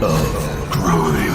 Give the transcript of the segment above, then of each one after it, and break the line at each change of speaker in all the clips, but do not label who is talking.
of crime.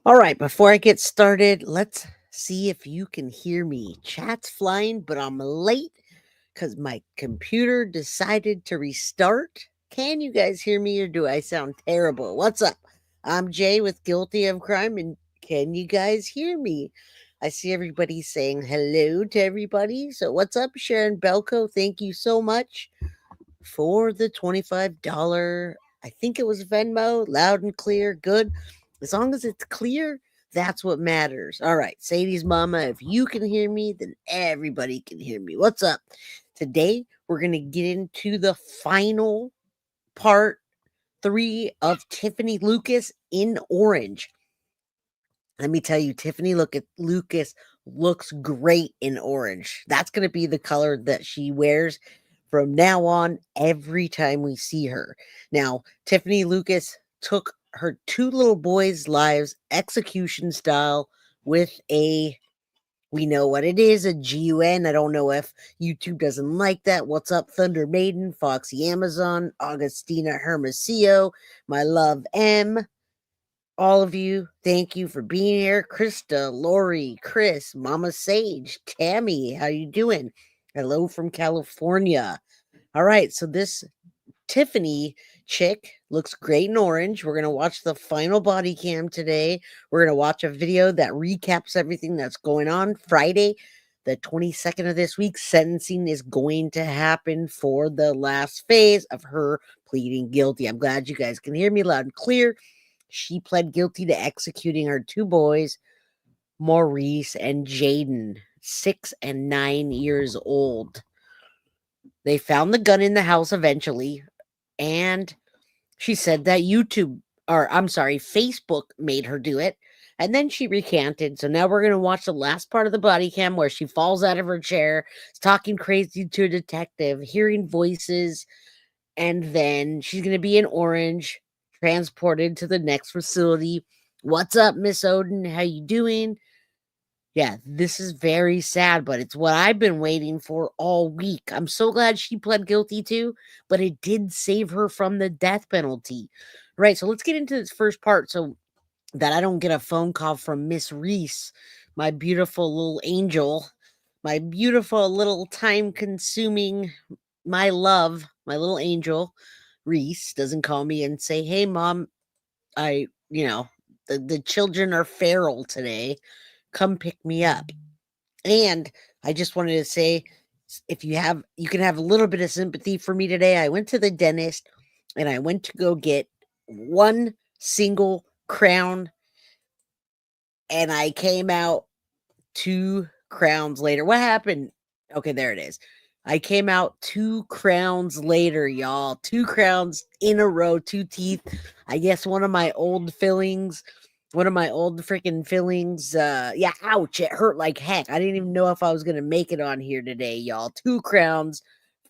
All right, before I get started, let's see if you can hear me. Chat's flying, but I'm late because my computer decided to restart. Can you guys hear me or do I sound terrible? What's up? I'm Jay with Guilty of Crime, and can you guys hear me? I see everybody saying hello to everybody. So, what's up, Sharon Belko? Thank you so much for the $25. I think it was Venmo, loud and clear. Good. As long as it's clear, that's what matters. All right, Sadie's mama, if you can hear me, then everybody can hear me. What's up? Today, we're going to get into the final part 3 of Tiffanie Lucas in orange. Let me tell you, Tiffanie Lucas looks great in orange. That's going to be the color that she wears from now on every time we see her. Now, Tiffanie Lucas took her 2 little boys' lives execution style with we know what it is, a GUN. I don't know if YouTube doesn't like that. What's up, Thunder Maiden, Foxy Amazon, Augustina Hermosillo, my love M. All of you, thank you for being here. Krista, Lori, Chris, Mama Sage, Tammy, how you doing? Hello from California. All right, so this Tiffanie chick looks great in orange. We're going to watch the final body cam today. We're going to watch a video that recaps everything that's going on. Friday, the 22nd of this week, sentencing is going to happen for the last phase of her pleading guilty. I'm glad you guys can hear me loud and clear. She pled guilty to executing her 2 boys, Maurice and Jaden, 6 and 9 years old. They found the gun in the house eventually, and she said that Facebook made her do it, and then she recanted. So now we're going to watch the last part of the body cam where she falls out of her chair, is talking crazy to a detective, hearing voices, and then she's going to be in orange, transported to the next facility. What's up, Miss Oden? How you doing? Yeah, this is very sad, but it's what I've been waiting for all week. I'm so glad she pled guilty too, but it did save her from the death penalty. Right, so let's get into this first part so that I don't get a phone call from Miss Reese, my beautiful little angel, my beautiful little time-consuming, my love, my little angel. Reese doesn't call me and say, "Hey, Mom, the children are feral today. Come pick me up." And I just wanted to say, if you can have a little bit of sympathy for me today. I went to the dentist and I went to go get one single crown, and I came out 2 crowns later. What happened? Okay, there it is. I came out 2 crowns later, y'all. 2 crowns in a row, 2 teeth. I guess one of my old freaking fillings. Yeah, ouch. It hurt like heck. I didn't even know if I was going to make it on here today, y'all. 2 crowns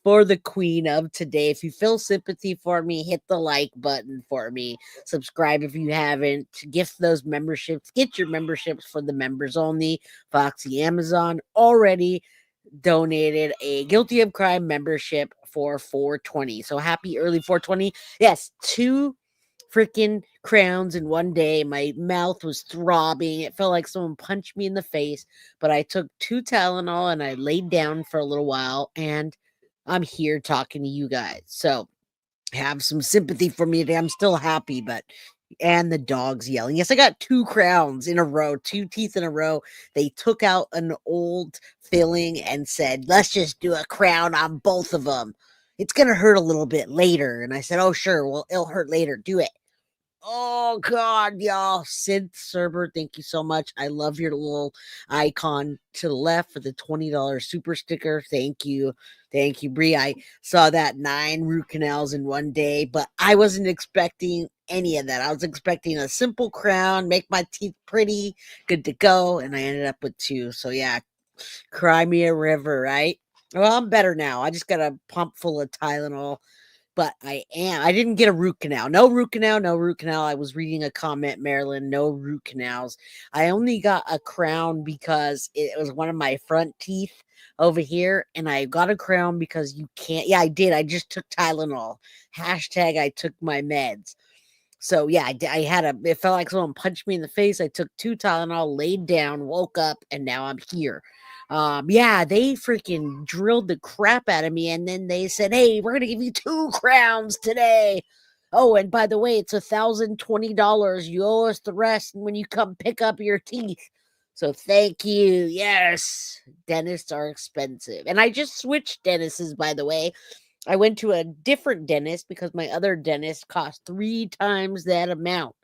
for the queen of today. If you feel sympathy for me, hit the like button for me. Subscribe if you haven't. Gift those memberships. Get your memberships for the members only. Foxy Amazon already donated a Guilty of Crime membership for 420. So happy early 420. Yes, 2 freaking crowns in one day. My mouth was throbbing. It felt like someone punched me in the face. But I took 2 Tylenol and I laid down for a little while, and I'm here talking to you guys. So have some sympathy for me today. I'm still happy, but and the dog's yelling. Yes, I got 2 crowns in a row, 2 teeth in a row. They took out an old filling and said, let's just do a crown on both of them. It's going to hurt a little bit later. And I said, oh, sure. Well, it'll hurt later. Do it. Oh God, y'all. Sid Serber, thank you so much. I love your little icon to the left for the $20 super sticker. Thank you. Thank you, Bree. I saw that 9 root canals in one day, but I wasn't expecting any of that. I was expecting a simple crown, make my teeth pretty, good to go, and I ended up with 2. So yeah, cry me a river, right? Well, I'm better now. I just got a pump full of Tylenol. But I didn't get a root canal. No root canal, no root canal. I was reading a comment, Marilyn, no root canals. I only got a crown because it was one of my front teeth over here. And I got a crown because you can't. Yeah, I did. I just took Tylenol. Hashtag I took my meds. So yeah, I had it felt like someone punched me in the face. I took 2 Tylenol, laid down, woke up, and now I'm here. Yeah, they freaking drilled the crap out of me, and then they said, hey, we're gonna give you 2 crowns today. Oh, and by the way, it's $1,020. You owe us the rest when you come pick up your teeth. So thank you. Yes, dentists are expensive. And I just switched dentists, by the way. I went to a different dentist because my other dentist cost 3 times that amount.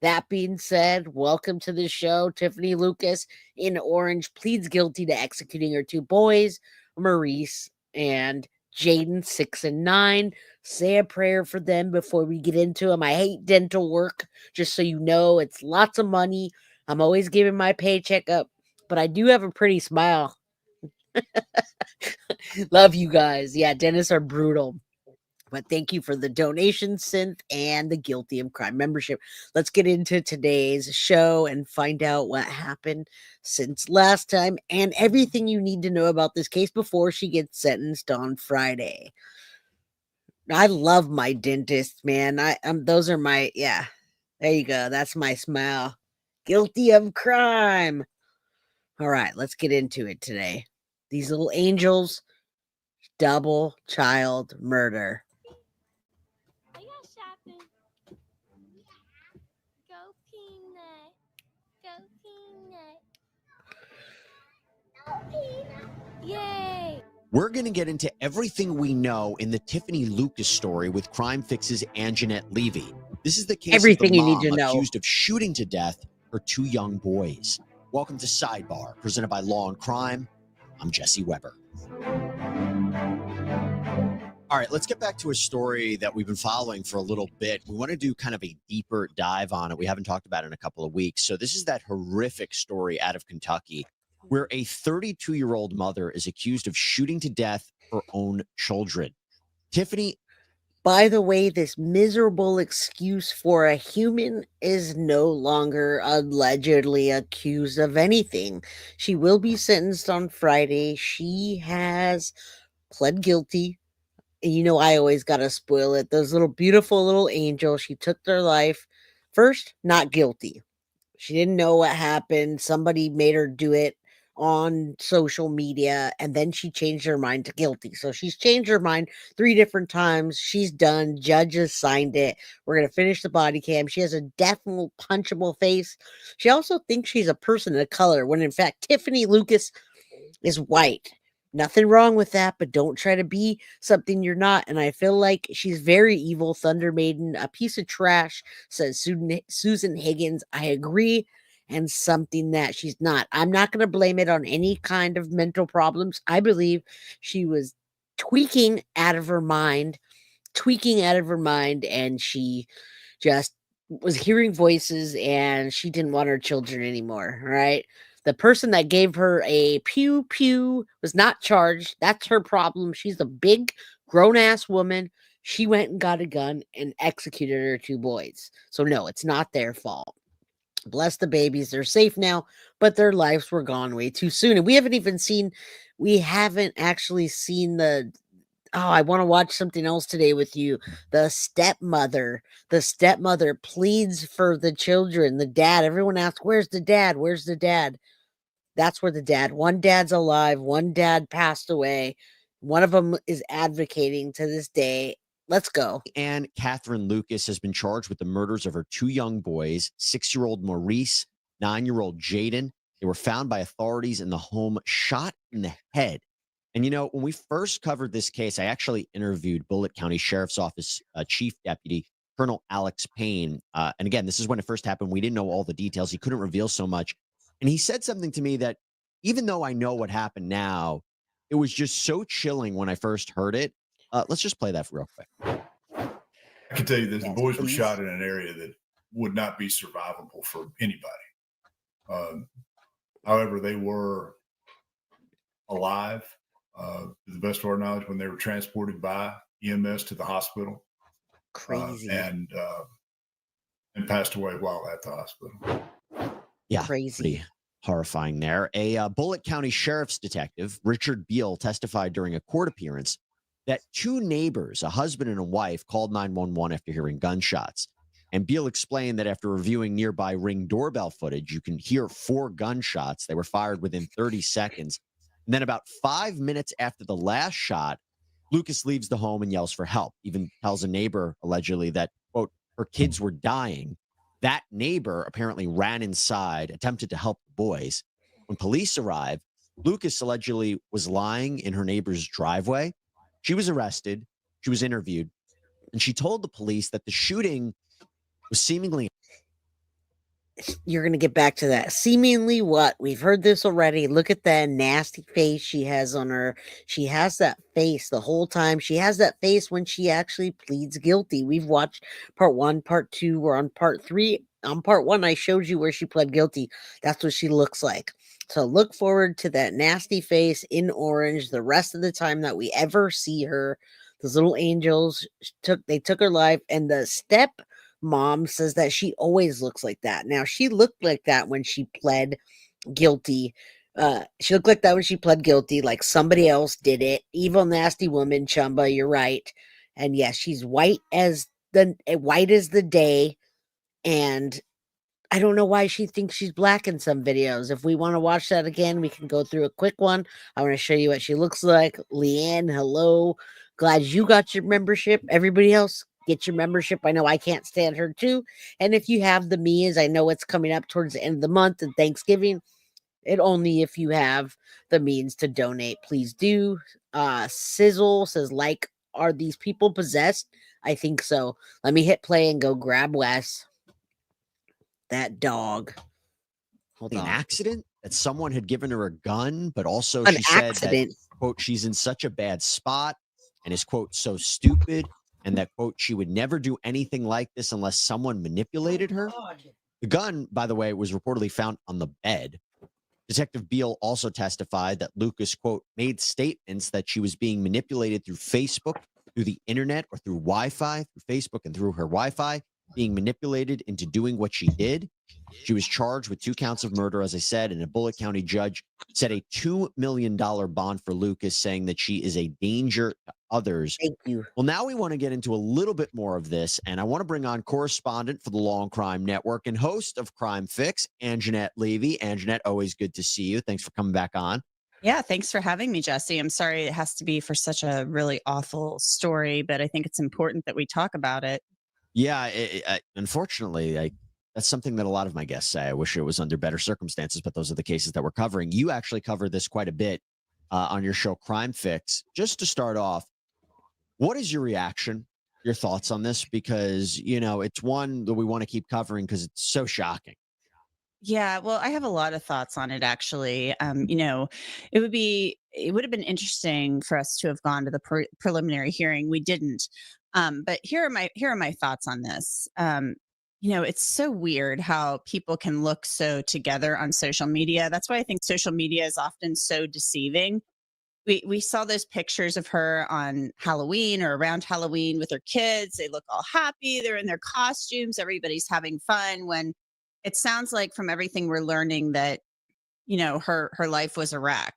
That being said, welcome to the show. Tiffanie Lucas in orange pleads guilty to executing her 2 boys, Maurice and Jaden, 6 and 9. Say a prayer for them before we get into them. I hate dental work, just so you know. It's lots of money. I'm always giving my paycheck up, but I do have a pretty smile. Love you guys. Yeah, dentists are brutal. But thank you for the donation, Synth, and the Guilty of Crime membership. Let's get into today's show and find out what happened since last time and everything you need to know about this case before she gets sentenced on Friday. I love my dentist, man. Those are my, yeah. There you go. That's my smile. Guilty of crime. All right, let's get into it today. These little angels, double child murder.
I got shopping. Go peanut. Go peanut. No peanut. Yay.
We're going to get into everything we know in the Tiffanie Lucas story with Crime Fix's Anjanette Levy. This is the case
Everything
of the
you
mom
need to know.
accused of shooting to death her 2 young boys. Welcome to Sidebar, presented by Law and Crime. I'm Jesse Weber. All right, let's get back to a story that we've been following for a little bit. We want to do kind of a deeper dive on it. We haven't talked about it in a couple of weeks. So this is that horrific story out of Kentucky where a 32-year-old mother is accused of shooting to death her own children. Tiffanie.
By the way, this miserable excuse for a human is no longer allegedly accused of anything. She will be sentenced on Friday. She has pled guilty. And you know, I always got to spoil it. Those little beautiful little angels, she took their life. First, not guilty. She didn't know what happened. Somebody made her do it on social media, and then she changed her mind to guilty. So she's changed her mind 3 different times. She's done. Judges signed it. We're going to finish the body cam. She has a definite punchable face. She also thinks she's a person of color when in fact Tiffanie Lucas is white. Nothing wrong with that, but don't try to be something you're not. And I feel like she's very evil. Thunder Maiden, a piece of trash, says Susan Higgins. I agree. And something that she's not. I'm not going to blame it on any kind of mental problems. I believe she was tweaking out of her mind, and she just was hearing voices and she didn't want her children anymore, right? The person that gave her a pew pew was not charged. That's her problem. She's a big grown-ass woman. She went and got a gun and executed her 2 boys. So no, it's not their fault. Bless the babies. They're safe now, but their lives were gone way too soon. And we haven't actually seen the I want to watch something else today with you. The Stepmother. The stepmother pleads for the children. The dad. Everyone asks, "Where's the dad? Where's the dad?" That's where the dad. One dad's alive. One dad passed away. One of them is advocating to this day. Let's go.
And Catherine Lucas has been charged with the murders of her 2 young boys, 6-year-old Maurice, 9-year-old Jaden. They were found by authorities in the home, shot in the head. And, when we first covered this case, I actually interviewed Bullitt County Sheriff's Office Chief Deputy Colonel Alex Payne. And again, this is when it first happened. We didn't know all the details. He couldn't reveal so much. And he said something to me that, even though I know what happened now, it was just so chilling when I first heard it. Let's just play that real quick.
I can tell you this: the
Yes,
boys were
please.
shot in an area that would not be survivable for anybody. However, they were alive, to the best of our knowledge, when they were transported by EMS to the hospital,
Crazy.
and passed away while at the hospital.
Yeah,
Crazy.
pretty horrifying there. A Bullitt County Sheriff's detective, Richard Beal, testified during a court appearance that 2 neighbors, a husband and a wife, called 911 after hearing gunshots. And Beal explained that after reviewing nearby Ring doorbell footage, you can hear 4 gunshots. They were fired within 30 seconds. And then about 5 minutes after the last shot, Lucas leaves the home and yells for help, even tells a neighbor, allegedly, that, quote, her kids were dying. That neighbor apparently ran inside, attempted to help the boys. When police arrived, Lucas allegedly was lying in her neighbor's driveway. She was arrested. She was interviewed. And she told the police that the shooting was seemingly...
You're going to get back to that. Seemingly what? We've heard this already. Look at that nasty face she has on her. She has that face the whole time. She has that face when she actually pleads guilty. We've watched part 1, part 2. We're on part 3. On part 1, I showed you where she pled guilty. That's what she looks like. So look forward to that nasty face in orange the rest of the time that we ever see her. Those little angels took her life, and the step mom says that she always looks like that. Now, she looked like that when she pled guilty. She looked like that when she pled guilty, like somebody else did it. Evil, nasty woman, Chumba, you're right. And yes, she's white as the day. And I don't know why she thinks she's black in some videos. If we want to watch that again, we can go through a quick one. I want to show you what she looks like. Leanne, hello. Glad you got your membership. Everybody else, get your membership. I know I can't stand her too. And if you have the Mias, I know it's coming up towards the end of the month and Thanksgiving. It only if you have the means to donate, please do. Sizzle says, like, are these people possessed? I think so. Let me hit play and go grab Wes. That dog. Hold
an
on.
accident, that someone had given her a gun, but also
An
she said
accident.
that, quote, she's in such a bad spot and is, quote, so stupid, and that, quote, she would never do anything like this unless someone manipulated her. The gun, by the way, was reportedly found on the bed. Detective Beal also testified that Lucas, quote, made statements that she was being manipulated through Facebook, through the internet, or through Wi-Fi, through Facebook and through her Wi-Fi, being manipulated into doing what she did. She was charged with 2 counts of murder, as I said, and a Bullitt County judge set a $2 million bond for Lucas, saying that she is a danger to others.
Thank you.
Well, now we want to get into a little bit more of this, and I want to bring on correspondent for the Law and Crime Network and host of Crime Fix, Anjanette Levy. Anjanette, always good to see you. Thanks for coming back on.
Yeah, thanks for having me, Jesse. I'm sorry it has to be for such a really awful story, but I think it's important that we talk about it.
Yeah, unfortunately, that's something that a lot of my guests say. I wish it was under better circumstances, but those are the cases that we're covering. You actually covered this quite a bit on your show, Crime Fix. Just to start off, what is your reaction, your thoughts on this? Because, it's one that we want to keep covering because it's so shocking.
Yeah, well, I have a lot of thoughts on it, actually. It would have been interesting for us to have gone to the preliminary hearing. We didn't. But here are my thoughts on this. It's so weird how people can look so together on social media. That's why I think social media is often so deceiving. We saw those pictures of her on Halloween or around Halloween with her kids. They look all happy. They're in their costumes. Everybody's having fun, when it sounds like, from everything we're learning, that, her life was a wreck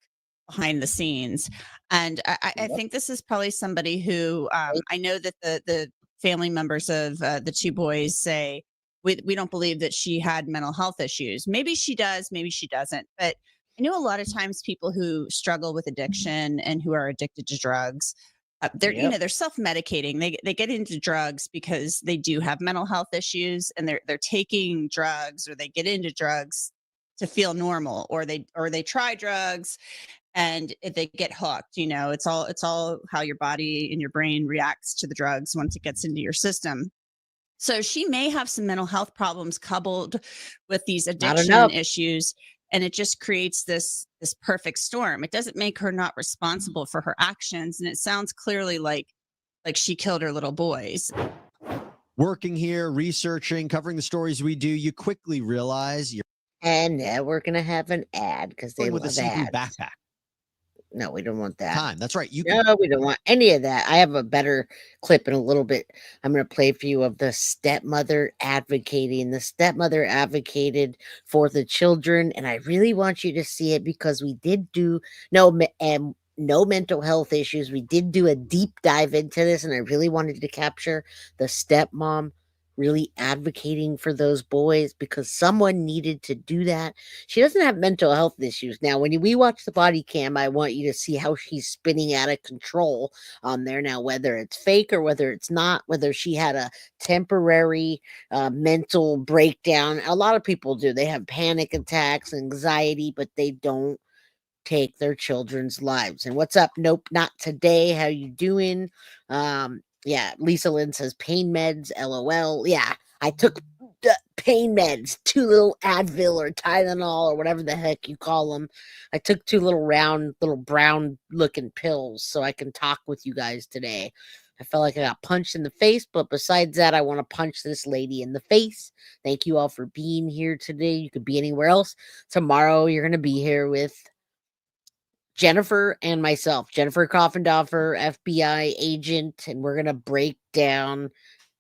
behind the scenes. And I think this is probably somebody who I know that the family members of the two boys say we don't believe that she had mental health issues. Maybe she does, maybe she doesn't. But I know a lot of times people who struggle with addiction and who are addicted to drugs,
Yep.
they're self-medicating. They get into drugs because they do have mental health issues, and they're taking drugs, or they get into drugs to feel normal, or they try drugs and if they get hooked. It's all how your body and your brain reacts to the drugs once it gets into your system. So she may have some mental health problems coupled with these
Not
addiction
enough.
issues, and it just creates this perfect storm. It doesn't make her not responsible for her actions, and it sounds clearly like she killed her little boys.
Working here, researching, covering the stories we do, you quickly realize you're
And now we're gonna have an ad because they
dealing with a
love
see-through
ads.
backpack.
No, we don't want that.
Time. That's right. You can
No, we don't want any of that. I have a better clip in a little bit. I'm going to play for you of the stepmother advocating. The stepmother advocated for the children, and I really want you to see it because we did do no mental health issues. We did do a deep dive into this, and I really wanted to capture the stepmom really advocating for those boys because someone needed to do that. She doesn't have mental health issues. Now, when we watch the body cam, I want you to see how she's spinning out of control on there. Now, whether it's fake or whether it's not, whether she had a temporary mental breakdown. A lot of people do. They have panic attacks, anxiety, but they don't take their children's lives. And what's up? Nope, not today. How you doing? Yeah, Lisa Lynn says pain meds, LOL. Yeah, I took pain meds, 2 little Advil or Tylenol or whatever the heck you call them. I took 2 little round, little brown looking pills so I can talk with you guys today. I felt like I got punched in the face, but besides that, I want to punch this lady in the face. Thank you all for being here today. You could be anywhere else. Tomorrow, you're going to be here with Jennifer and myself, Jennifer Coffendorfer, FBI agent, and we're going to break down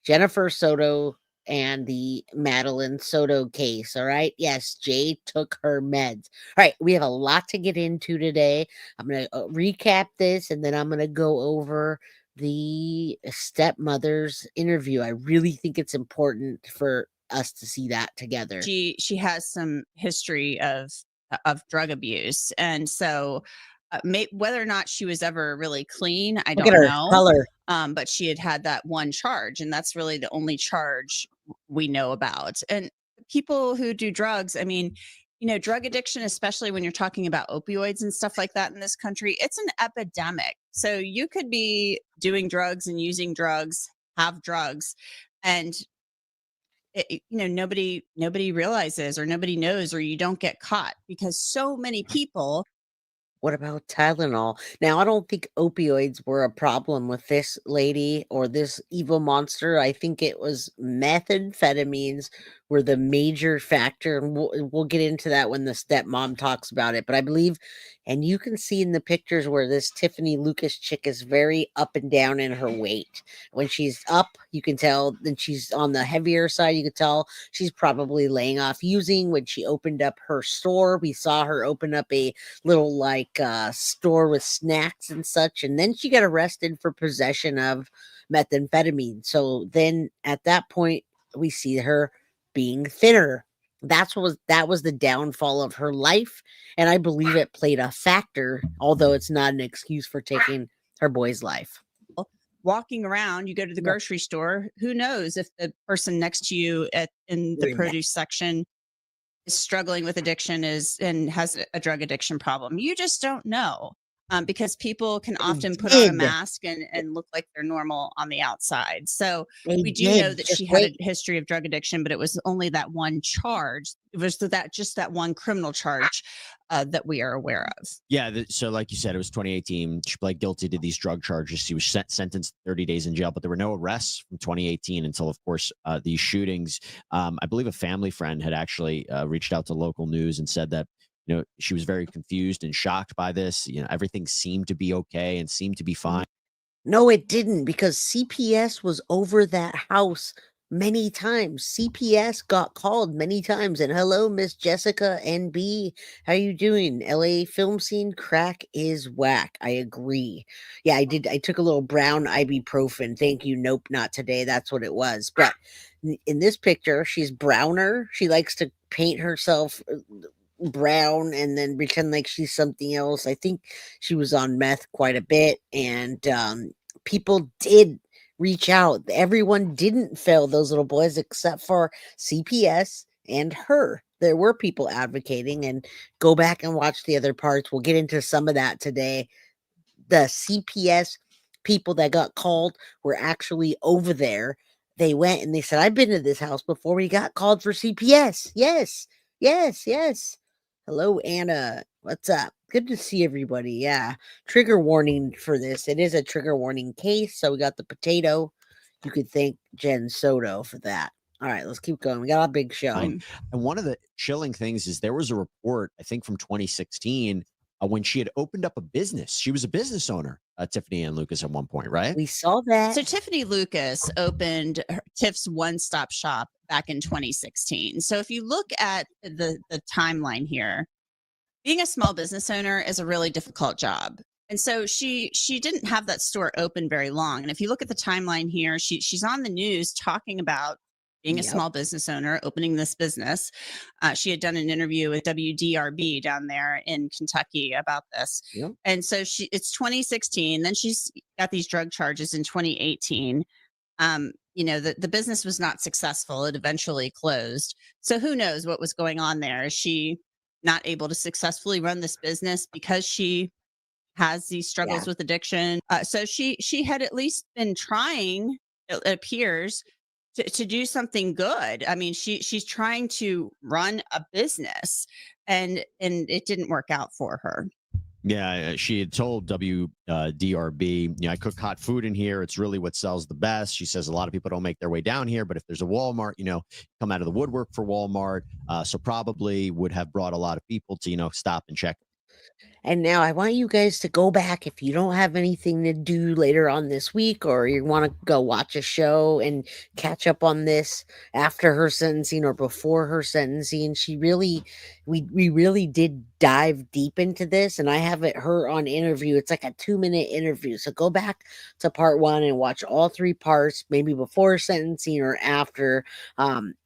Jennifer Soto and the Madeline Soto case. All right. Yes, Jay took her meds. All right. We have a lot to get into today. I'm going to recap this and then I'm going to go over the stepmother's interview. I really think it's important for us to see that together.
She has some history of drug abuse, and so whether or not she was ever really clean, I
Look
don't
at her
know.
color.
But she had that one charge, and that's really the only charge we know about. And people who do drugs, I mean, drug addiction, especially when you're talking about opioids and stuff like that in this country, it's an epidemic. So you could be doing drugs and using drugs, have drugs, and nobody realizes, or nobody knows, or you don't get caught because so many people.
What about Tylenol? Now, I don't think opioids were a problem with this lady or this evil monster. I think it was methamphetamines were the major factor. And we'll get into that when the stepmom talks about it. But I believe, and you can see in the pictures where this Tiffanie Lucas chick is very up and down in her weight. When she's up, you can tell. Then she's on the heavier side. You can tell she's probably laying off using. When she opened up her store, we saw her open up a little store with snacks and such, and then she got arrested for possession of methamphetamine. So then at that point we see her being thinner. That was the downfall of her life, and I believe it played a factor, although it's not an excuse for taking her boy's life.
Walking around, you go to the grocery store, who knows if the person next to you in the produce section is struggling with addiction and has a drug addiction problem. You just don't know, because people can often put on a mask and look like they're normal on the outside. So we do know that she had a history of drug addiction, but it was only that one charge. It was that one criminal charge that we are aware of.
Yeah. So like you said, it was 2018. She pled guilty to these drug charges. She was sentenced 30 days in jail, but there were no arrests from 2018 until, of course, these shootings. I believe a family friend had actually reached out to local news and said that, she was very confused and shocked by this. Everything seemed to be okay and seemed to be fine.
No, it didn't, because CPS was over that house many times. CPS got called many times. And hello, Miss Jessica NB. How you doing? LA film scene crack is whack. I agree. Yeah, I did. I took a little brown ibuprofen. Thank you. Nope, not today. That's what it was. But in this picture, she's browner. She likes to paint herself brown and then pretend like she's something else. I think she was on meth quite a bit. And people did reach out. Everyone didn't fail those little boys except for CPS and her. There were people advocating, and go back and watch the other parts. We'll get into some of that today. The CPS people that got called were actually over there. They went and they said, I've been to this house before. We got called for CPS. Yes, yes, yes. Hello, Anna. What's up? Good to see everybody. Yeah. Trigger warning for this. It is a trigger warning case. So we got the potato. You could thank Jen Soto for that. All right, let's keep going. We got a big show.
And one of the chilling things is there was a report, I think from 2016, when she had opened up a business. She was a business owner, Tiffanie and Lucas, at one point, right?
We saw that.
So Tiffanie Lucas opened Tiff's one-stop shop back in 2016. So if you look at the timeline here, being a small business owner is a really difficult job. And so she didn't have that store open very long. And if you look at the timeline here, she's on the news talking about being a small business owner, opening this business. She had done an interview with WDRB down there in Kentucky about this.
Yep.
And so it's 2016. Then she's got these drug charges in 2018. The business was not successful. It eventually closed. So who knows what was going on there? Is she not able to successfully run this business because she has these struggles with addiction? So she had at least been trying, it appears, to do something good. I mean, she's trying to run a business, and it didn't work out for her.
Yeah, she had told WDRB, I cook hot food in here. It's really what sells the best. She says a lot of people don't make their way down here, but if there's a Walmart, come out of the woodwork for Walmart. So probably would have brought a lot of people to, stop and check.
And now I want you guys to go back if you don't have anything to do later on this week, or you want to go watch a show and catch up on this after her sentencing or before her sentencing. We really did dive deep into this, and I have her on interview. It's like a 2-minute interview. So go back to part 1 and watch all 3 parts, maybe before sentencing or after.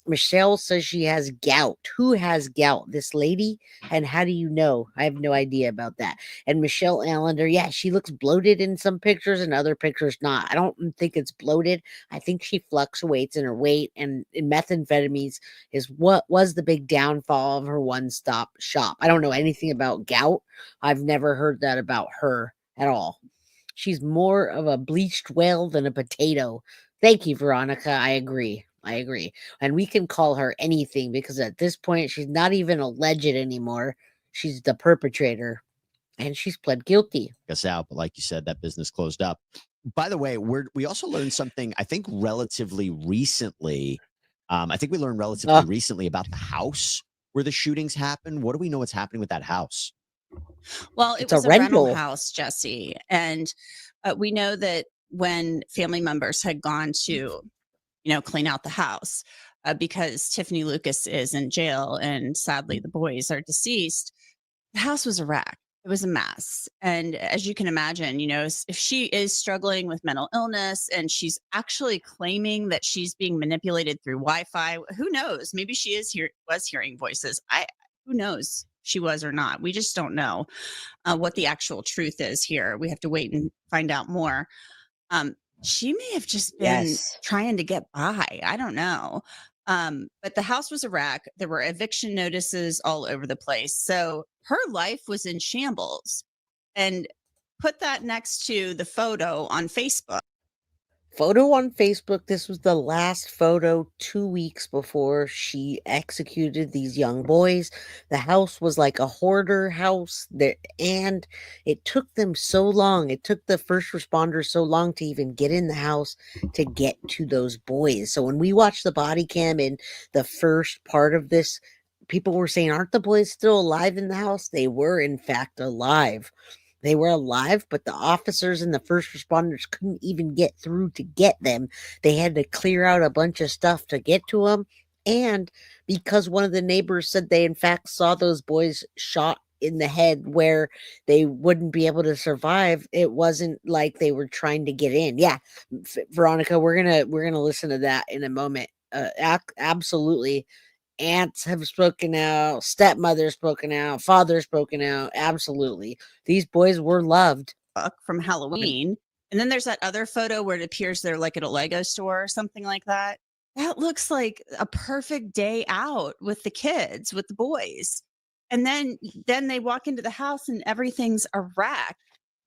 Michelle says she has gout. Who has gout? This lady? And how do you know? I have no idea about that. And Michelle Allender, yeah, she looks bloated in some pictures and other pictures not. I don't think it's bloated. I think she fluctuates in her weight, and methamphetamines is what was the big downfall of her one-stop shop. I don't know anything about gout. I've never heard that about her at all. She's more of a bleached whale than a potato. Thank you, Veronica. I agree. And we can call her anything because at this point, she's not even alleged anymore. She's the perpetrator, and she's pled guilty.
Us out, but like you said, that business closed up. By the way, we also learned something, I think, relatively recently. We learned relatively recently about the house where the shootings happened. What do we know what's happening with that house?
Well, it was a rental house, Jesse. And we know that when family members had gone to clean out the house because Tiffanie Lucas is in jail and sadly the boys are deceased. The house was a wreck. It was a mess. And as you can imagine, if she is struggling with mental illness and she's actually claiming that she's being manipulated through Wi-Fi, who knows? Maybe she was hearing voices. Who knows? She was or not. We just don't know what the actual truth is here. We have to wait and find out more. She may have just been trying to get by. I don't know. But the house was a wreck. There were eviction notices all over the place. So her life was in shambles. And put that next to the photo on Facebook.
This was the last photo 2 weeks before she executed these young boys. The house was like a hoarder house there, and it took them so long. It took the first responders so long to even get in the house to get to those boys. So when we watched the body cam in the first part of this, people were saying, aren't the boys still alive in the house? They were, in fact, alive. They were alive, but the officers and the first responders couldn't even get through to get them. They had to clear out a bunch of stuff to get to them. And because one of the neighbors said they, in fact, saw those boys shot in the head where they wouldn't be able to survive, it wasn't like they were trying to get in. Yeah, Veronica, we're gonna listen to that in a moment. Absolutely. Aunts have spoken out, stepmother spoken out, father spoken out. Absolutely. These boys were loved.
book from Halloween. And then there's that other photo where it appears they're like at a Lego store or something like that. That looks like a perfect day out with the kids, with the boys. And then they walk into the house and everything's a wreck.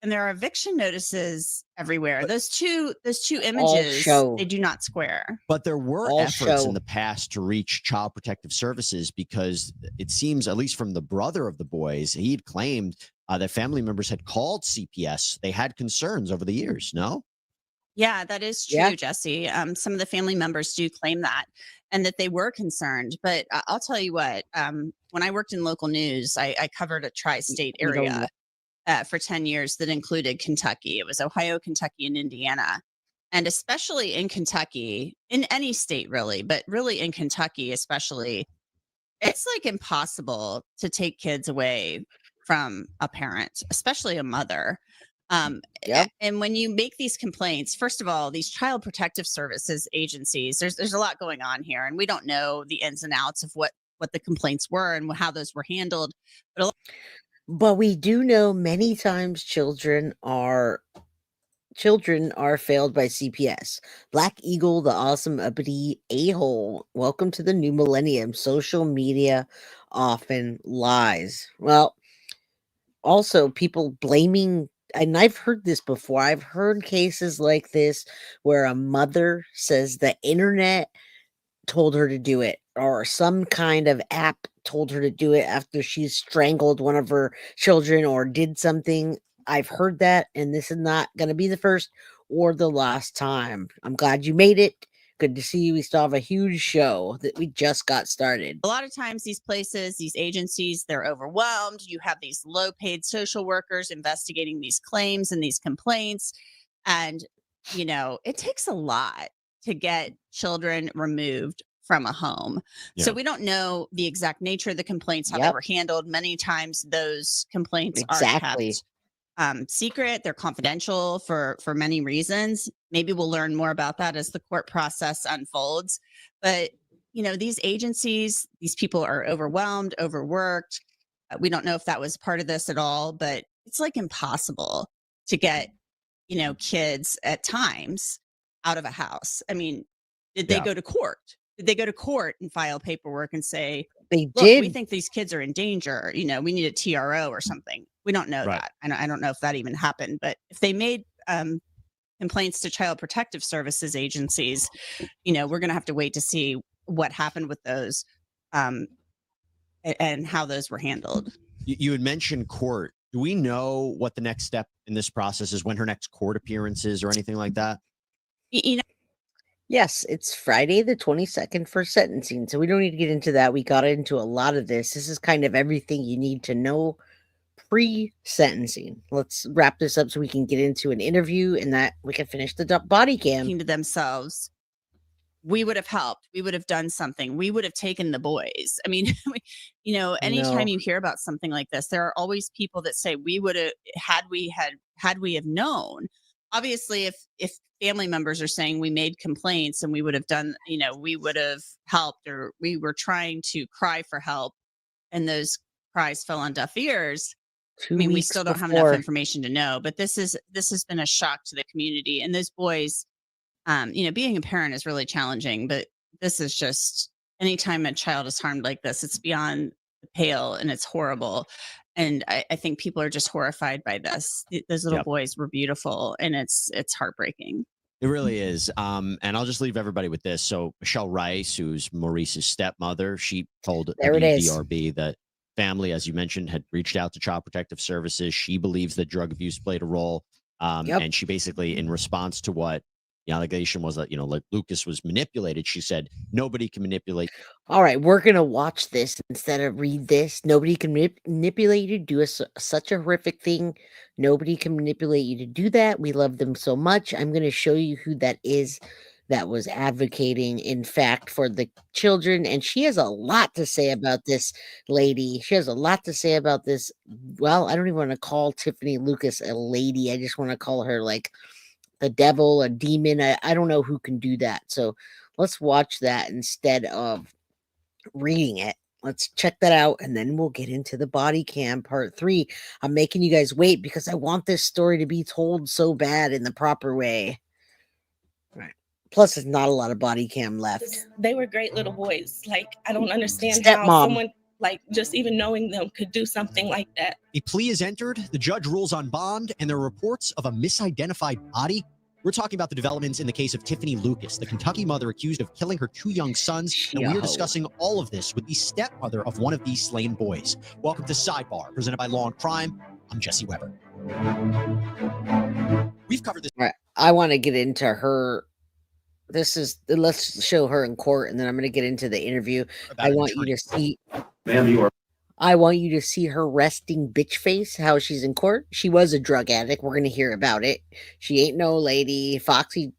And there are eviction notices everywhere. Those two images,
show.
they do not square.
But there were
All
efforts
show.
in the past to reach Child Protective Services because it seems, at least from the brother of the boys, he had claimed that family members had called CPS. They had concerns over the years, no?
Yeah, that is true,
Yeah.
Jesse. Some of the family members do claim that and that they were concerned. But I'll tell you what, when I worked in local news, I covered a tri-state
You don't
area for 10 years that included Kentucky. It was Ohio, Kentucky, and Indiana. And especially in Kentucky, in any state really, but really in Kentucky especially, it's like impossible to take kids away from a parent, especially a mother.
Yep.
And when you make these complaints, first of all, these child protective services agencies, there's a lot going on here, and we don't know the ins and outs of what the complaints were and how those were handled.
But we do know many times children are failed by CPS. Black Eagle, the awesome uppity a-hole. Welcome to the new millennium. Social media often lies. Well, also people blaming, and I've heard this before. I've heard cases like this where a mother says the internet told her to do it, or some kind of app told her to do it after she strangled one of her children or did something. I've heard that, and this is not going to be the first or the last time. I'm glad you made it. Good to see you. We still have a huge show that we just got started.
A lot of times these places, these agencies, they're overwhelmed. You have these low paid social workers investigating these claims and these complaints. And, it takes a lot to get children removed from a home. So we don't know the exact nature of the complaints, how they were handled. Many times those complaints are kept secret. They're confidential for many reasons. Maybe we'll learn more about that as the court process unfolds. But, these agencies, these people are overwhelmed, overworked. We don't know if that was part of this at all, but it's like impossible to get, kids at times out of a house. I mean, did they go to court? Did they go to court and file paperwork and say,
They
look,
did.
we think these kids are in danger. We need a TRO or something. We don't know that. I don't know if that even happened. But if they made complaints to Child Protective Services agencies, we're going to have to wait to see what happened with those and how those were handled.
You had mentioned court. Do we know what the next step in this process is, when her next court appearance is or anything like that?
Yes, it's Friday the 22nd for sentencing. So we don't need to get into that. We got into a lot of this. This is kind of everything you need to know pre-sentencing. Let's wrap this up so we can get into an interview and that we can finish the body cam.
To themselves, we would have helped. We would have done something. We would have taken the boys. I mean, anytime you hear about something like this, there are always people that say we would have, had we have known. Obviously, if family members are saying we made complaints and we would have done, we would have helped, or we were trying to cry for help and those cries fell on deaf ears. We still don't have enough information to know, but this has been a shock to the community. And those boys, being a parent is really challenging, but this is just, anytime a child is harmed like this, it's beyond the pale and it's horrible. And I think people are just horrified by this. Those little boys were beautiful, and it's heartbreaking.
It really is. And I'll just leave everybody with this. So Michelle Rice, who's Maurice's stepmother, she told WDRB that family, as you mentioned, had reached out to Child Protective Services. She believes that drug abuse played a role. And she basically, in response to what The allegation was that, like Lucas was manipulated. She said, nobody can manipulate.
All right, we're gonna watch this instead of read this. Nobody can manipulate you to do such a horrific thing. Nobody can manipulate you to do that. We love them so much. I'm gonna show you who that is that was advocating, in fact, for the children. And she has a lot to say about this lady. She has a lot to say about this. Well, I don't even want to call Tiffanie Lucas a lady. I just want to call her like the devil, a demon. I don't know who can do that. So let's watch that instead of reading it. Let's check that out, and then we'll get into the body cam part 3. I'm making you guys wait because I want this story to be told so bad in the proper way. Right. Plus, there's not a lot of body cam left.
They were great little boys. Like, I don't understand
Stepmom.
how someone, like, just even knowing them could do something like that.
A plea is entered. The judge rules on bond, and there are reports of a misidentified body. We're talking about the developments in the case of Tiffanie Lucas, the Kentucky mother accused of killing her 2 young sons. And we are discussing all of this with the stepmother of one of these slain boys. Welcome to Sidebar, presented by Law and Crime. I'm Jesse Weber. We've covered this.
All right. I want to get into her. Let's show her in court, and then I'm going to get into the interview. I want you to see.
Ma'am, you are.
I want you to see her resting bitch face, how she's in court. She was a drug addict. We're going to hear about it. She ain't no lady. Foxy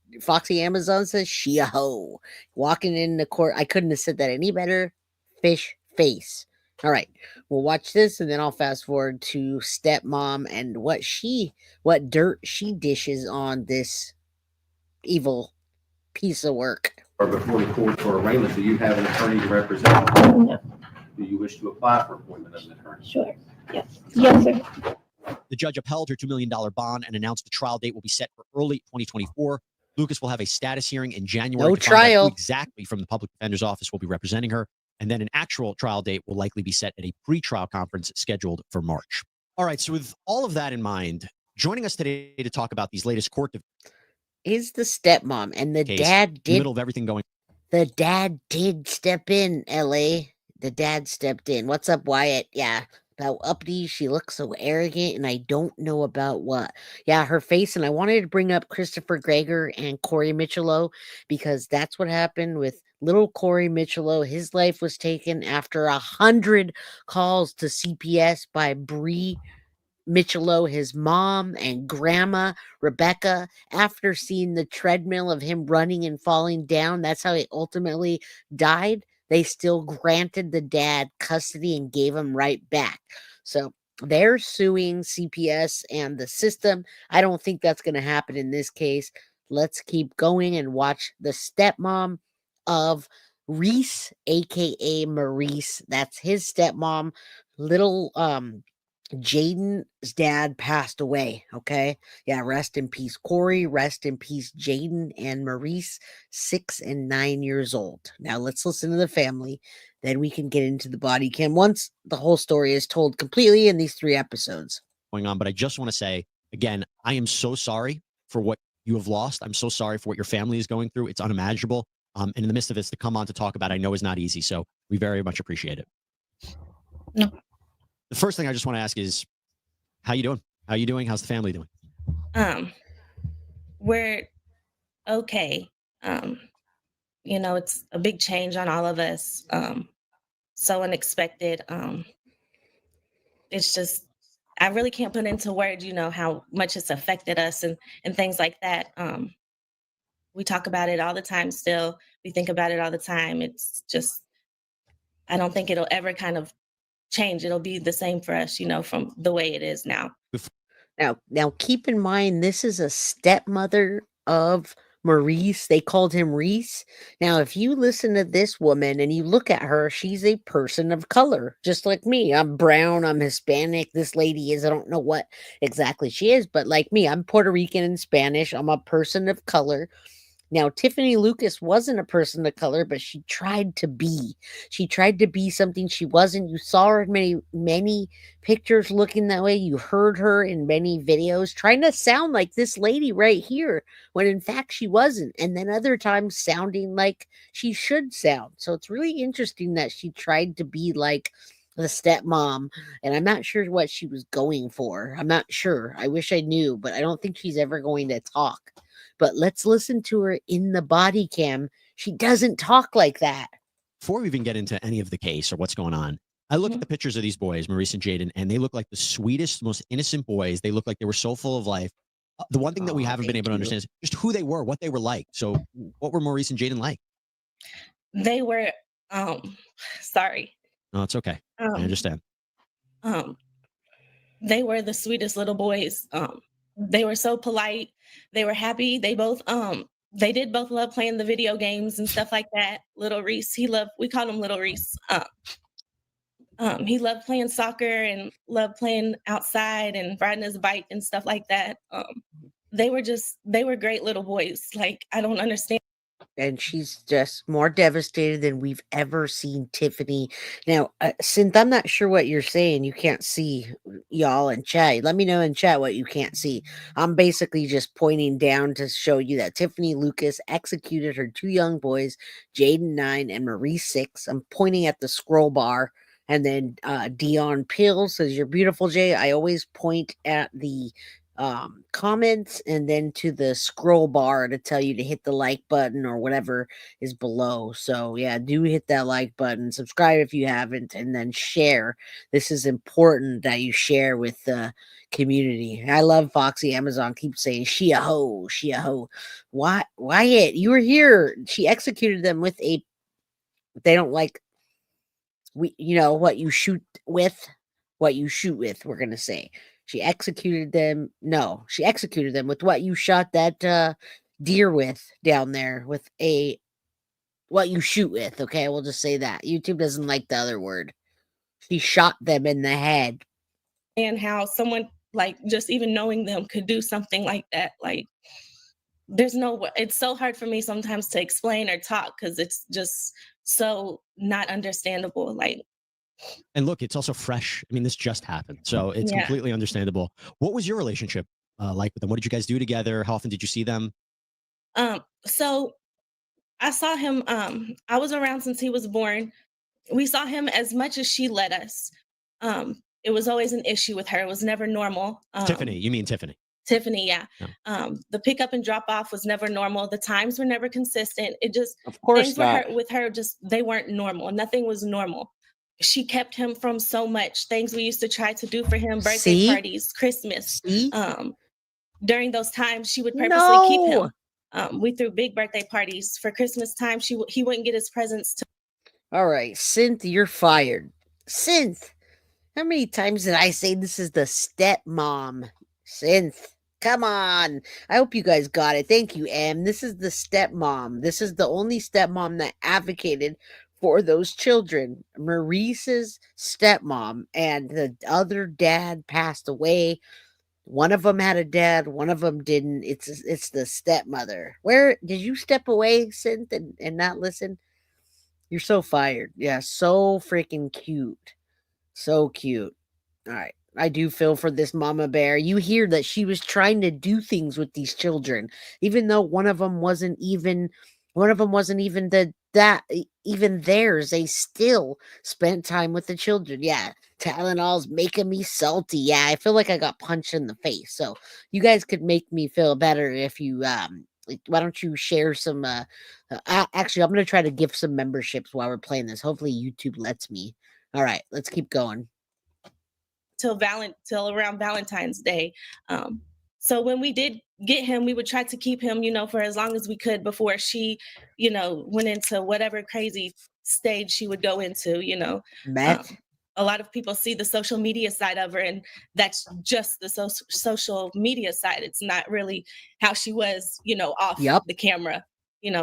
Amazon says she a hoe. Walking in the court. I couldn't have said that any better. Fish face. All right. We'll watch this, and then I'll fast forward to stepmom and what dirt she dishes on this evil piece of work.
Or before the court for arraignment, do you have an attorney to represent you?
No.
Do you wish to apply for appointment as an attorney?
Sure. Yes. Yes, sir.
The judge upheld her $2 million bond and announced the trial date will be set for early 2024. Lucas will have a status hearing in January.
No
to find out
trial.
who exactly from the public defender's office will be representing her. And then an actual trial date will likely be set at a pre-trial conference scheduled for March. All right. So with all of that in mind, joining us today to talk about these latest court
Is the stepmom, and the
case,
dad
in the
did.
middle of everything going.
The dad did step in, LA. The dad stepped in. What's up, Wyatt? Yeah. About uppity. She looks so arrogant, and I don't know about what. Yeah, her face. And I wanted to bring up Christopher Greger and Corey Michelow because that's what happened with little Corey Michelow. His life was taken after 100 calls to CPS by Bree Michelow, his mom and grandma, Rebecca, after seeing the treadmill of him running and falling down. That's how he ultimately died. They still granted the dad custody and gave him right back. So they're suing CPS and the system. I don't think that's going to happen in this case. Let's keep going and watch the stepmom of Reese, aka Maurice. That's his stepmom. Little Jaden's dad passed away. Okay. Yeah. Rest in peace, Corey. Rest in peace, Jaden and Maurice, 6 and 9 years old. Now let's listen to the family. Then we can get into the body cam once the whole story is told completely in these 3 episodes.
Going on, but I just want to say again, I am so sorry for what you have lost. I'm so sorry for what your family is going through. It's unimaginable. And in the midst of this, to come on to talk about, I know is not easy. So we very much appreciate it.
No.
The first thing I just want to ask is, how you doing? How you doing? How's the family doing?
We're okay. It's a big change on all of us. So unexpected. It's just, I really can't put into words, how much it's affected us and things like that. We talk about it all the time still. We think about it all the time. It's just, I don't think it'll ever kind of change. It'll be the same for us, from the way it is now.
Now keep in mind, this is a stepmother of Maurice. They called him Reese. Now, if you listen to this woman and you look at her, she's a person of color, just like me. I'm brown, I'm Hispanic. This lady is, I don't know what exactly she is, but like me, I'm Puerto Rican and Spanish. I'm a person of color. Now, Tiffanie Lucas wasn't a person of color, but she tried to be. She tried to be something she wasn't. You saw her in many pictures looking that way. You heard her in many videos trying to sound like this lady right here, when in fact she wasn't. And then other times sounding like she should sound. So it's really interesting that she tried to be like the stepmom, and I'm not sure what she was going for. I'm not sure. I wish I knew, but I don't think she's ever going to talk. but let's listen to her in the body cam. She doesn't talk like that.
Before we even get into any of the case or what's going on, I look at the pictures of these boys, Maurice and Jaden, and they look like the sweetest, most innocent boys. They look like they were so full of life. The one thing that we haven't been able to understand is just who they were, what they were like. So what were Maurice and Jaden like?
They were, sorry.
No, it's okay. I understand.
They were the sweetest little boys. They were so polite. They were happy. They both, they did both love playing the video games and stuff like that. Little Reese, we called him Little Reese. He loved playing soccer and loved playing outside and riding his bike and stuff like that. They were great little boys. Like, I don't understand.
And she's just more devastated than we've ever seen Tiffanie. Now, Synth, I'm not sure what you're saying. You can't see y'all in chat. Let me know in chat what you can't see. I'm basically just pointing down to show you that Tiffanie Lucas executed her 2 young boys, Jaden 9 and Marie 6. I'm pointing at the scroll bar. And then Dion Pill says, "You're beautiful, Jay." I always point at the comments and then to the scroll bar to tell you to hit the like button or whatever is below. So yeah, do hit that like button, subscribe if you haven't, and then share. This is important that you share with the community. I love Foxy Amazon keeps saying she a hoe, she a hoe. Wyatt, you were here. She executed them with a, they don't like, what you shoot with, we're gonna say. She executed them. No, she executed them with what you shot that deer with down there, with what you shoot with. Okay, we'll just say that. YouTube doesn't like the other word. She shot them in the head.
And how someone, like, just even knowing them could do something like that. Like, it's so hard for me sometimes to explain or talk because it's just so not understandable. Like,
and look, it's also fresh. I mean, this just happened, so it's completely understandable. What was your relationship like with them? What did you guys do together? How often did you see them?
So I saw him. I was around since he was born. We saw him as much as she let us. It was always an issue with her. It was never normal.
Tiffanie, you mean Tiffanie?
Tiffanie, yeah. The pick up and drop off was never normal. The times were never consistent. It just,
of course,
things with her, just they weren't normal. Nothing was normal. She kept him from so much things we used to try to do for him, birthday parties, Christmas. During those times, she would purposely keep him. We threw big birthday parties for Christmas time. He wouldn't get his presents.
All right, Synth, you're fired. Synth, how many times did I say this is the stepmom? Synth, come on. I hope you guys got it. Thank you, Em. This is the stepmom. This is the only stepmom that advocated for those children. Maurice's stepmom, and the other dad passed away. One of them had a dad, one of them didn't. It's the stepmother. Where did you step away, Synth, and not listen? You're so fired. Yeah, so freaking cute. So cute. All right. I do feel for this mama bear. You hear that she was trying to do things with these children, even though one of them wasn't even even theirs. They still spent time with the children. Yeah, Tylenol's making me salty. Yeah, I feel like I got punched in the face. So you guys could make me feel better if you why don't you share some actually, I'm gonna try to gift some memberships while we're playing this. Hopefully YouTube lets me. All right, let's keep going.
Till around Valentine's Day. So when we did get him, we would try to keep him, for as long as we could before she, went into whatever crazy stage she would go into, a lot of people see the social media side of her, and that's just the social media side. It's not really how she was, off the camera,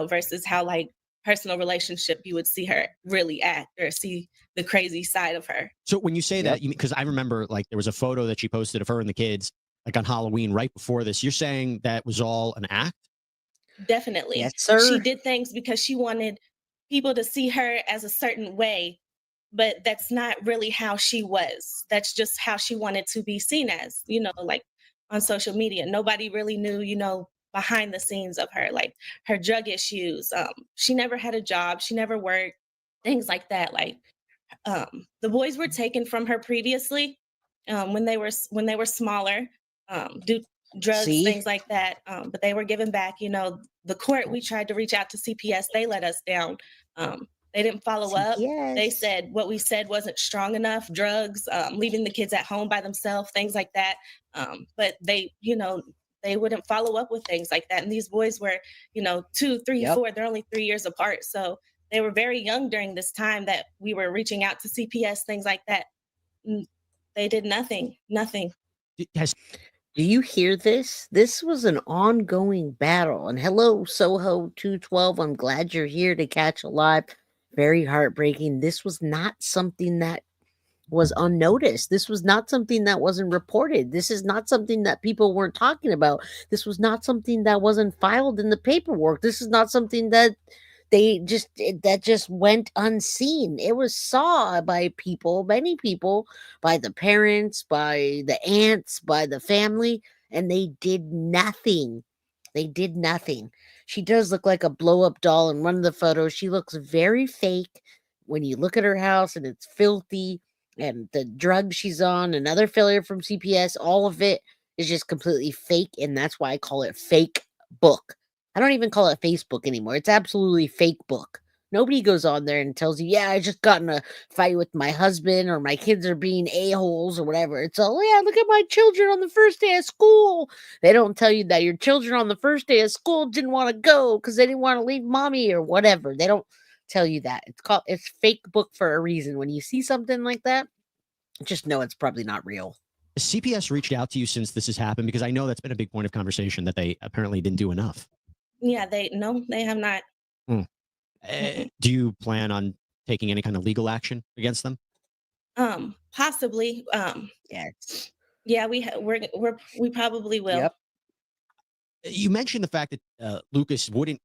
versus how, like, personal relationship you would see her really act or see the crazy side of her.
So when you say that, because I remember, like, there was a photo that she posted of her and the kids, like, on Halloween right before this. You're saying that was all an act?
Definitely.
Yes, sir.
She did things because she wanted people to see her as a certain way, but that's not really how she was. That's just how she wanted to be seen as, like on social media. Nobody really knew, behind the scenes of her, like her drug issues. She never had a job. She never worked, things like that. Like, the boys were taken from her previously when they were smaller, due drugs,
See?
things like that. But they were given back. The court, we tried to reach out to CPS. They let us down. They didn't follow up. They
CPS.
said what we said wasn't strong enough, drugs, leaving the kids at home by themselves, things like that. But they wouldn't follow up with things like that. And these boys were, 2, 3,
Yep.
4, they're only 3 years apart. So they were very young during this time that we were reaching out to CPS, things like that. They did nothing.
Do you hear this? This was an ongoing battle. And hello, Soho 212. I'm glad you're here to catch a live. Very heartbreaking. This was not something that was unnoticed. This was not something that wasn't reported. This is not something that people weren't talking about. This was not something that wasn't filed in the paperwork. This is not something that that just went unseen. It was saw by people, many people, by the parents, by the aunts, by the family, and they did nothing. They did nothing. She does look like a blow-up doll in one of the photos. She looks very fake when you look at her house, and it's filthy, and the drugs she's on, another failure from CPS, all of it is just completely fake, and that's why I call it fake book. I don't even call it Facebook anymore. It's absolutely fake book. Nobody goes on there and tells you, yeah, I just got in a fight with my husband, or my kids are being a-holes or whatever. It's all, yeah, look at my children on the first day of school. They don't tell you that your children on the first day of school didn't want to go because they didn't want to leave mommy or whatever. They don't tell you that. It's fake book for a reason. When you see something like that, just know it's probably not real.
Has CPS reached out to you since this has happened? Because I know that's been a big point of conversation that they apparently didn't do enough.
Yeah, they have not.
Do you plan on taking any kind of legal action against them?
Possibly.
Yes.
Yeah, we probably will.
Yep.
You mentioned the fact that Lucas wouldn't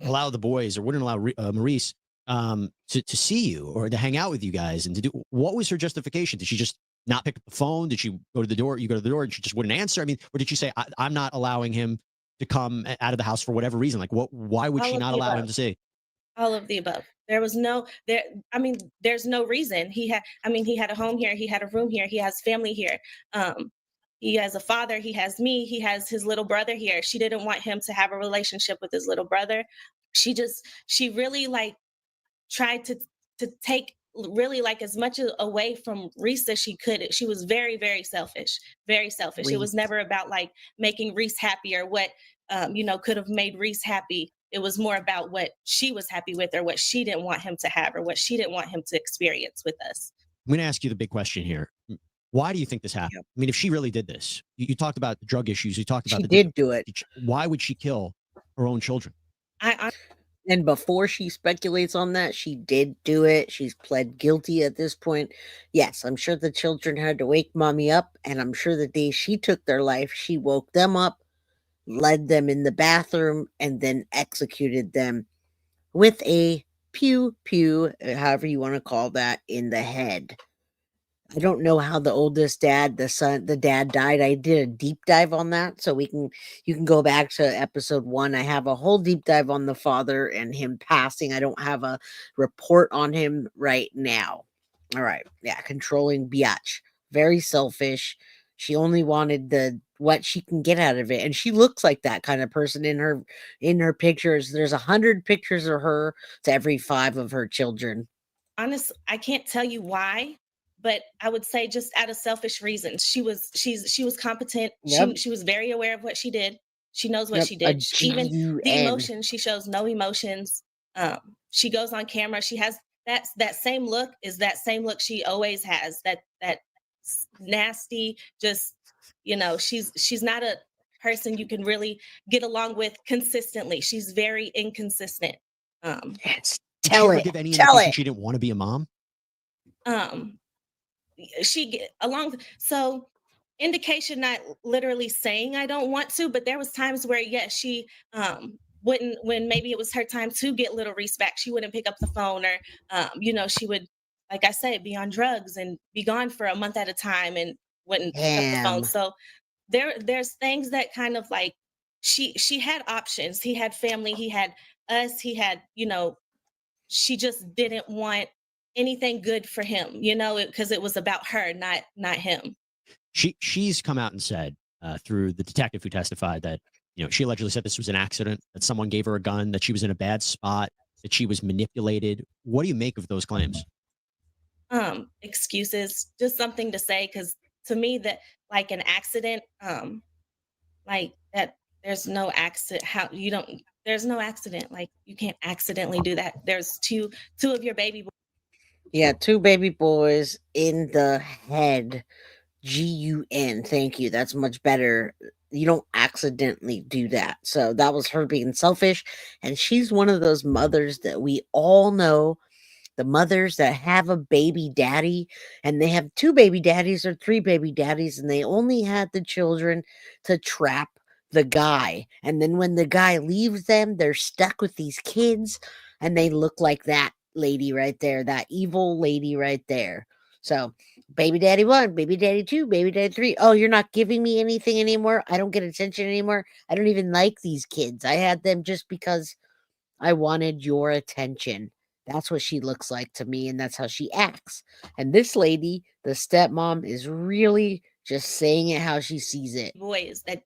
allow the boys, or wouldn't allow Maurice to see you or to hang out with you guys, and to do. What was her justification? Did she just not pick up the phone? Did she go to the door? You go to the door and she just wouldn't answer? I mean, or did she say, I'm not allowing him to come out of the house for whatever reason? Like, why would she not allow him to see?
All of the above. There's no reason. He had a home here, he had a room here, he has family here. He has a father, he has me, he has his little brother here. She didn't want him to have a relationship with his little brother. She really tried to take really as much away from Reese as she could. She was very, very selfish, very selfish. It was never about making Reese happy or what could have made Reese happy. It was more about what she was happy with, or what she didn't want him to have, or what she didn't want him to experience with us.
I'm going to ask you the big question here. Why do you think this happened? Yep. I mean, if she really did this, you talked about the drug issues. You talked about
she did do it.
Why would she kill her own children?
And before she speculates on that, she did do it. She's pled guilty at this point. Yes, I'm sure the children had to wake mommy up, and I'm sure the day she took their life, she woke them up, led them in the bathroom, and then executed them with a pew, however you want to call that, in the head. I don't know how the oldest dad, the dad died. I did a deep dive on that, so you can go back to episode 1. I have a whole deep dive on the father and him passing. I don't have a report on him right now. All right, yeah, controlling biatch, very selfish. She only wanted what she can get out of it, and she looks like that kind of person in her pictures. There's 100 pictures of her to every 5 of her children.
Honestly, I can't tell you why. But I would say just out of selfish reasons. She was competent.
Yep.
She was very aware of what she did. She knows what she did. Even the emotions, she shows no emotions. She goes on camera. She has that same look is that same look she always has. That nasty, just she's not a person you can really get along with consistently. She's very inconsistent.
Did she ever give any indication she didn't want to be a mom? So indication, not literally saying I don't want to, but there was times where yes, she wouldn't, when maybe it was her time to get little Reese back, she wouldn't pick up the phone, or she would, like I said, be on drugs and be gone for a month at a time and wouldn't pick up the phone. So there's things that kind of she had options. He had family, he had us, he had, she just didn't want anything good for him, because it was about her, not him. She's come out and said through the detective who testified that, she allegedly said this was an accident, that someone gave her a gun, that she was in a bad spot, that she was manipulated. What do you make of those claims?
Excuses, just something to say, because to me that like an accident, like that there's no accident. How you don't there's no accident. Like you can't accidentally do that. There's two of your baby
Yeah, 2 baby boys in the head. GUN. Thank you. That's much better. You don't accidentally do that. So that was her being selfish. And she's one of those mothers that we all know, the mothers that have a baby daddy and they have 2 baby daddies or 3 baby daddies and they only had the children to trap the guy. And then when the guy leaves them, they're stuck with these kids and they look like that lady right there, that evil lady right there. So, baby daddy 1, baby daddy 2, baby daddy 3. Oh, you're not giving me anything anymore. I don't get attention anymore. I don't even like these kids. I had them just because I wanted your attention. That's what she looks like to me, and that's how she acts. And this lady, the stepmom, is really just saying it how she sees it.
boys that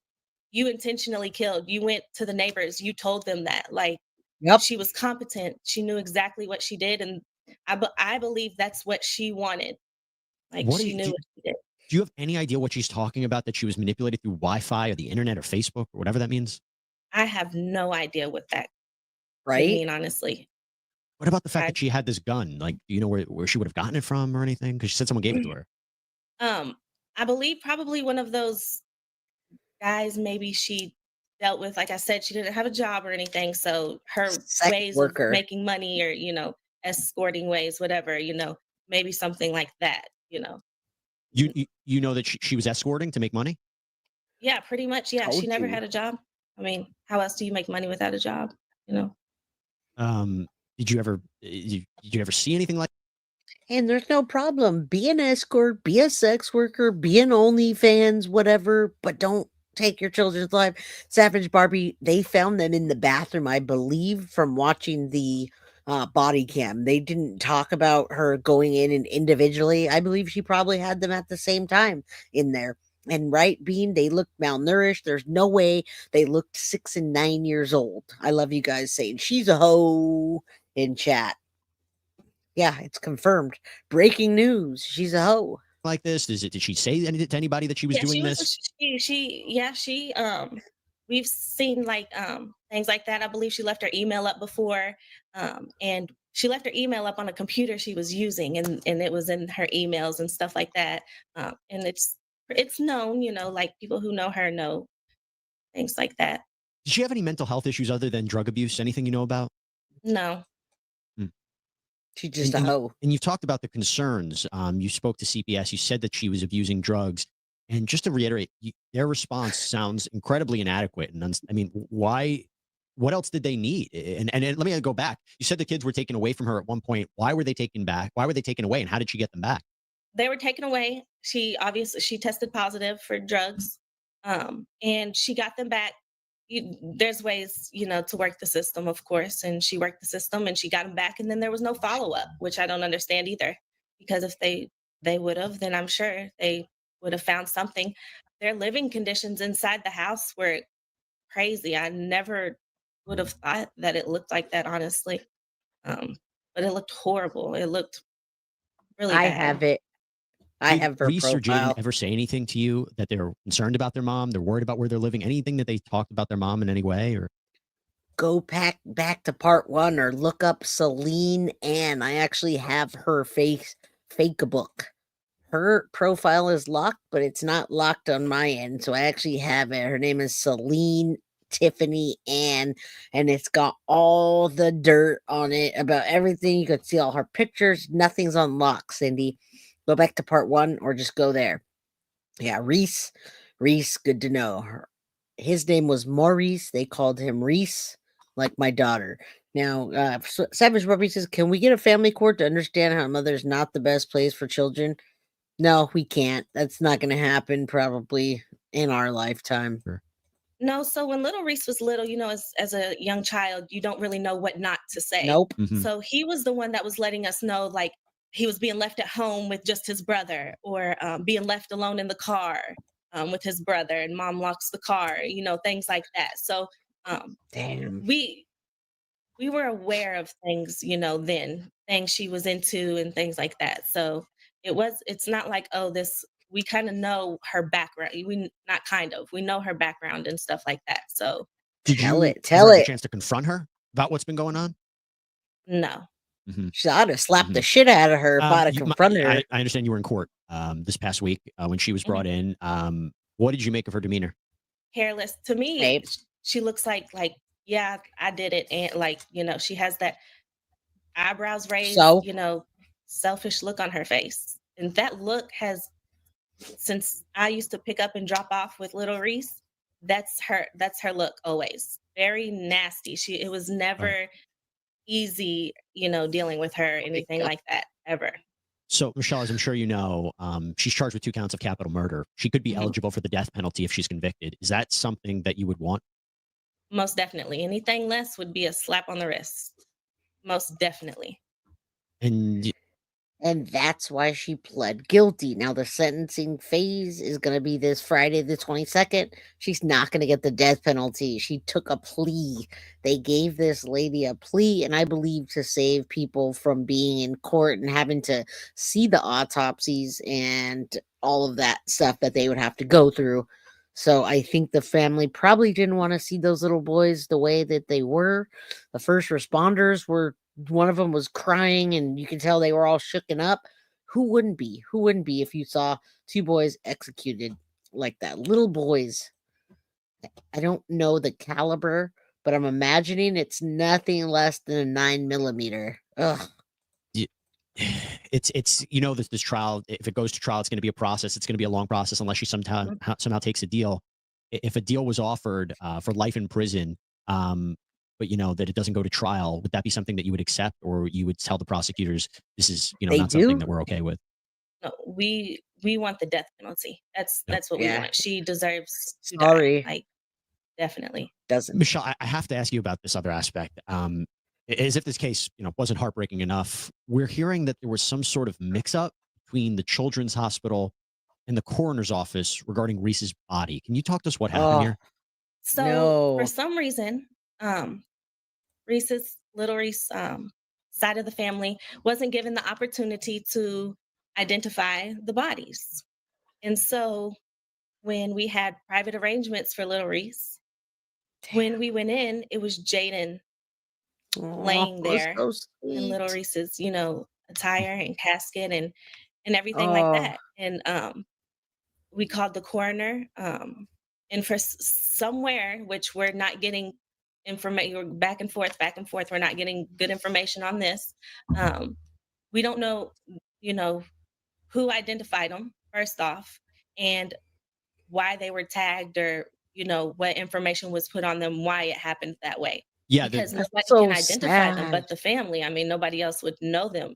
you intentionally killed. You went to the neighbors. You told them that. Like
Yep.
she was competent. She knew exactly what she did, and I believe that's what she wanted. Like
What do
she
you-
knew
do-
what she did.
Do you have any idea what she's talking about, that she was manipulated through Wi-Fi or the internet or Facebook or whatever that means?
I have no idea what that could
Right?
mean, honestly.
What about the fact
I-
that she had this gun? Like, do you know where she would have gotten it from or anything? Because she said someone gave it to her.
I believe probably one of those guys maybe she dealt with. Like I said, she didn't have a job or anything, so her
Sex
ways
worker.
of making money or escorting ways, whatever, maybe something like that.
You know that she was escorting to make money?
Yeah, pretty much. Yeah,
Told
she never
you.
had a job. I mean, how else do you make money without a job? You know.
Did you ever see anything like?
And there's no problem. Be an escort, be a sex worker, be an OnlyFans, whatever, but don't take your children's life. Savage Barbie, they found them in the bathroom, I believe, from watching the body cam. They didn't talk about her going in and individually. I believe she probably had them at the same time in there. And right, Bean, they looked malnourished. There's no way they looked 6 and 9 years old. I love you guys saying she's a hoe in chat. Yeah, it's confirmed. Breaking news. She's a hoe.
Like this? Did she say to anybody that she was
Yeah,
doing
she was.
this?
She. We've seen like things like that. I believe she left her email up before, and she left her email up on a computer she was using, and it was in her emails and stuff like that. And it's known, like people who know her know things like that.
Did she have any mental health issues other than drug abuse? Anything you know about?
No.
She's just a hoe.
And you've talked about the concerns. You spoke to CPS. You said that she was abusing drugs. And just to reiterate, their response sounds incredibly inadequate. And I mean, why? What else did they need? And let me go back. You said the kids were taken away from her at one point. Why were they taken back? Why were they taken away? And how did she get them back?
They were taken away. She tested positive for drugs, and she got them back. There's ways, to work the system, of course, and she worked the system and she got them back, and then there was no follow-up, which I don't understand either, because if they would have, then I'm sure they would have found something. Their living conditions inside the house were crazy. I never would have thought that it looked like that, honestly. But it looked horrible. It looked really
I
bad.
have it. I
Did
have her
Reese or Jaden
profile.
ever say anything to you that they're concerned about their mom? They're worried about where they're living? Anything that they talked about their mom in any way? Or
Go back to part 1 or look up Celine Ann. I actually have her fake book. Her profile is locked, but it's not locked on my end. So I actually have it. Her name is Celine Tiffanie Ann, and it's got all the dirt on it about everything. You could see all her pictures. Nothing's unlocked, Cindy. Go back to part 1 or just go there. Yeah, Reese, good to know. His name was Maurice. They called him Reese, like my daughter. Now, Savage Barbie says, can we get a family court to understand how a mother's not the best place for children? No, we can't. That's not going to happen probably in our lifetime.
Sure.
No, so when little Reese was little, as a young child, you don't really know what not to say.
Nope.
Mhm.
So he was the one that was letting us know, like, he was being left at home with just his brother, or being left alone in the car. with his brother, and mom locks the car, things like that. So
Damn.
we were aware of things, then things she was into and things like that. So it's not like, oh, we kind of know her background. We know her background and stuff like that. So
Did
Tell
you
it, tell
ever have a
it.
chance to confront her about what's been going on?
no.
She ought to slap the shit out of her if I'd have confronted her.
I understand you were in court this past week when she was brought in. What did you make of her demeanor?
Careless. To me,
Babe.
she looks like, yeah, I did it. And she has that eyebrows raised,
So?
selfish look on her face. And that look since I used to pick up and drop off with little Reese, that's her look always. Very nasty. It was never easy, dealing with her, anything like that, ever.
So, Michelle, as I'm sure you know, she's charged with 2 counts of capital murder. She could be eligible for the death penalty if she's convicted. Is that something that you would want?
Most definitely. Anything less would be a slap on the wrist. Most definitely.
And that's why she pled guilty. Now, the sentencing phase is going to be this Friday, the 22nd. She's not going to get the death penalty. She took a plea. They gave this lady a plea, and I believe to save people from being in court and having to see the autopsies and all of that stuff that they would have to go through. So I think the family probably didn't want to see those little boys the way that they were. The first responders one of them was crying, and you can tell they were all shooken up. Who wouldn't be? Who wouldn't be if you saw 2 boys executed like that? Little boys. I don't know the caliber, but I'm imagining it's nothing less than a 9mm. Ugh.
It's this trial, if it goes to trial, it's going to be a process. It's going to be a long process unless she somehow takes a deal. If a deal was offered for life in prison, but that it doesn't go to trial, would that be something that you would accept, or you would tell the prosecutors this is not something that we're okay with?
No, we want the death penalty. That's what we want. She deserves to
Sorry.
die. Definitely.
Doesn't.
Michelle, I have to ask you about this other aspect. As if this case wasn't heartbreaking enough, we're hearing that there was some sort of mix-up between the Children's Hospital and the coroner's office regarding Reese's body. Can you talk to us what happened here?
So for some reason, little Reese side of the family wasn't given the opportunity to identify the bodies. And so when we had private arrangements for little Reese, when we went in, it was Jaden laying there in little Reese's, attire and casket and everything like that. And we called the coroner, and for somewhere, which we're not getting information, back and forth, we're not getting good information on this. We don't know, who identified them first off, and why they were tagged, or what information was put on them, why it happened that way.
Yeah,
because nobody can identify them but the family. I mean, nobody else would know them.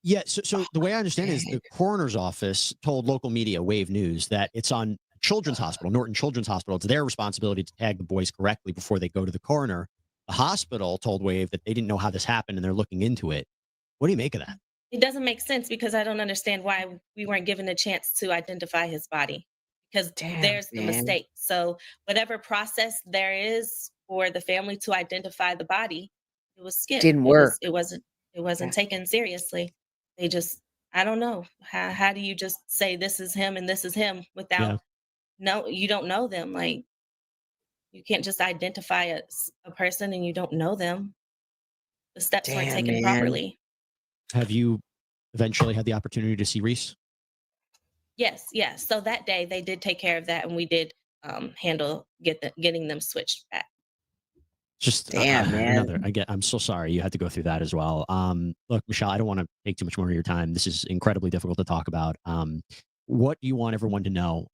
Yeah, so the way I understand is the coroner's office told local media, Wave News, that it's on Children's Hospital, Norton Children's Hospital. It's their responsibility to tag the boys correctly before they go to the coroner. The hospital told Wave that they didn't know how this happened and they're looking into it. What do you make of that?
It doesn't make sense, because I don't understand why we weren't given a chance to identify his body, because there's the mistake. So whatever process there is for the family to identify the body, it was skipped.
Didn't work.
It wasn't taken seriously. They just, I don't know. How do you just say this is him and this is him without, you don't know them. Like, you can't just identify a person and you don't know them. The steps weren't taken properly.
Have you eventually had the opportunity to see Reese?
Yes. So that day they did take care of that, and we did handle getting them switched back.
Just I'm so sorry you had to go through that as well. Look, Michelle, I don't want to take too much more of your time. This is incredibly difficult to talk about. What do you want everyone to know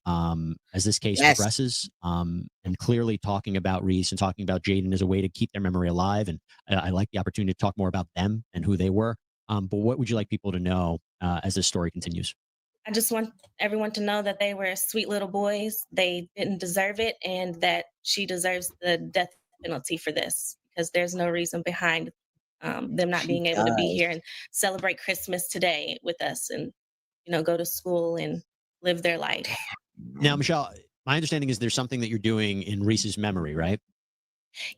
as this case progresses? And clearly talking about Reese and talking about Jaden is a way to keep their memory alive. And I like the opportunity to talk more about them and who they were. But what would you like people to know as this story continues?
I just want everyone to know that they were sweet little boys. They didn't deserve it, and that she deserves the death penalty for this, because there's no reason behind them not being able to be here and celebrate Christmas today with us, and go to school and live their life.
Now, Michelle, my understanding is there's something that you're doing in Reese's memory, right?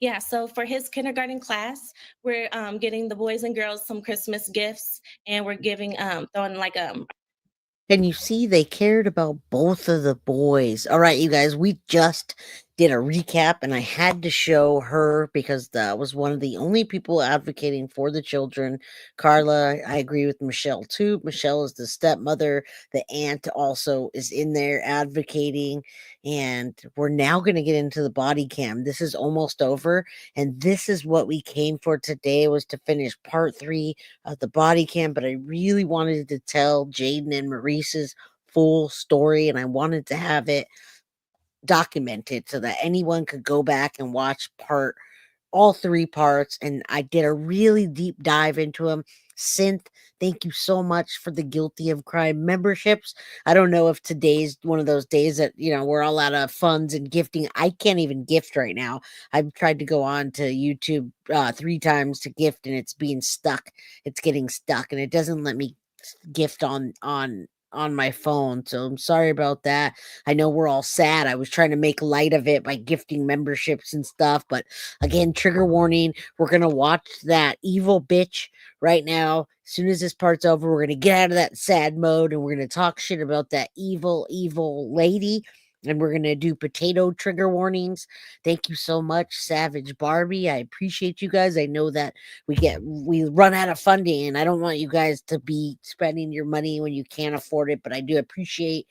Yeah, so for his kindergarten class, we're getting the boys and girls some Christmas gifts, and we're giving throwing like
And you see, they cared about both of the boys. All right, you guys, we just did a recap, and I had to show her because that was one of the only people advocating for the children. Carla, I agree with Michelle too. Michelle is the stepmother. The aunt also is in there advocating. And we're now going to get into the body cam. This is almost over. And this is what we came for today, was to finish part 3 of the body cam, but I really wanted to tell Jaden and Maurice's full story, and I wanted to have it documented so that anyone could go back and watch all 3 parts. And I did a really deep dive into them. Synth, thank you so much for the Guilty of Crime memberships. I don't know if today's one of those days that, we're all out of funds and gifting. I can't even gift right now. I've tried to go on to YouTube 3 times to gift, and it's being stuck. It's getting stuck, and it doesn't let me gift on my phone. So I'm sorry about that. I know we're all sad. I was trying to make light of it by gifting memberships and stuff, but again, trigger warning. We're going to watch that evil bitch right now. As soon as this part's over, we're going to get out of that sad mode, and we're going to talk shit about that evil lady. And we're going to do potato trigger warnings. Thank you so much, Savage Barbie. I appreciate you guys. I know that we run out of funding, and I don't want you guys to be spending your money when you can't afford it, but I do appreciate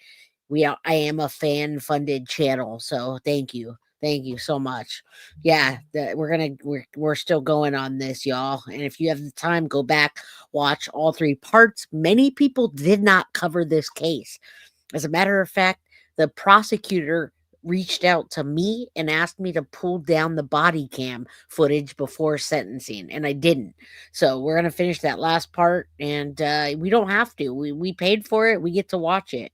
I am a fan funded channel. So thank you. Thank you so much. Yeah, we're still going on this, y'all. And if you have the time, go back, watch all 3 parts. Many people did not cover this case. As a matter of fact, the prosecutor reached out to me and asked me to pull down the body cam footage before sentencing, and I didn't. So we're going to finish that last part, and we don't have to. We paid for it. We get to watch it.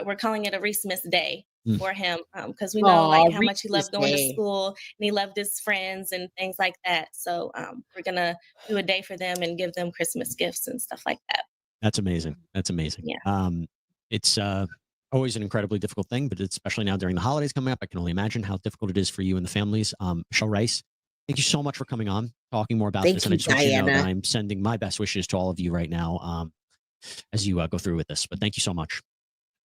we're calling it a Reese-Miss Day
Mm.
for him, because we know
Aw,
how much he loved going to
Reese-Miss Day.
school, and he loved his friends and things like that. So we're gonna do a day for them and give them Christmas gifts and stuff like that.
That's amazing. That's amazing.
Yeah.
It's always an incredibly difficult thing, but especially now during the holidays coming up, I can only imagine how difficult it is for you and the families. Michelle Rice, thank you so much for coming on, talking more about
Thank
this.
you,
And I just want you to know that
Diana.
I'm sending my best wishes to all of you right now as you go through with this. But thank you so much.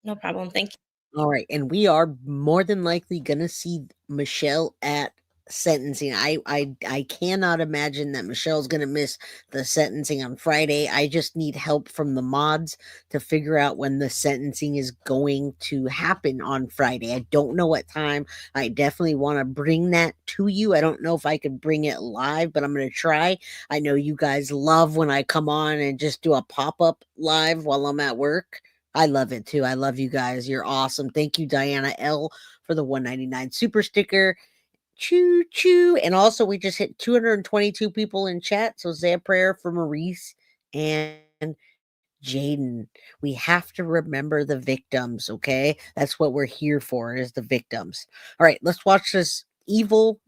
No problem. Thank you.
All right, and we are more than likely gonna see Michelle at sentencing. I cannot imagine that Michelle's gonna miss the sentencing on Friday. I just need help from the mods to figure out when the sentencing is going to happen on Friday. I don't know what time. I definitely want to bring that to you. I don't know if I could bring it live, but I'm gonna try. I know you guys love when I come on and just do a pop-up live while I'm at work. I love it too. I love you guys. You're awesome. Thank you, Diana L, for the 199 super sticker. Choo choo. And also, we just hit 222 people in chat. So say a prayer for Maurice and Jaden. We have to remember the victims, okay? That's what we're here for, is the victims. All right, let's watch this evil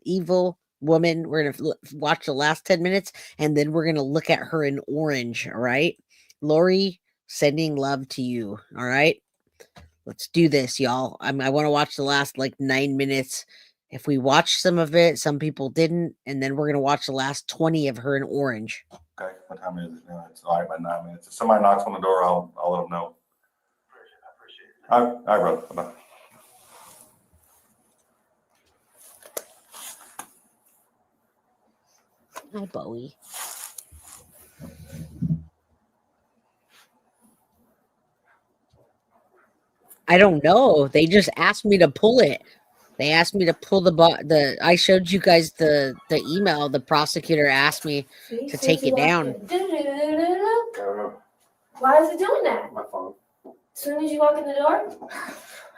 woman. We're going to watch the last 10 minutes, and then we're going to look at her in orange, all right? Lori, sending love to you, all right? Let's do this, y'all. I want to watch the last 9 minutes. If we watch some of it, some people didn't, and then we're going to watch the last 20 of her in orange.
Okay, what time is it now? It's all right by 9 minutes. If somebody knocks on the door, I'll let them know. Appreciate it. All right, brother. Bye-bye.
Hi, Bowie. I don't know. They just asked me to pull it. They asked me to pull the I showed you guys the email. The prosecutor asked me to take it down.
Why is it doing that?
My phone.
As soon as you walk in the door?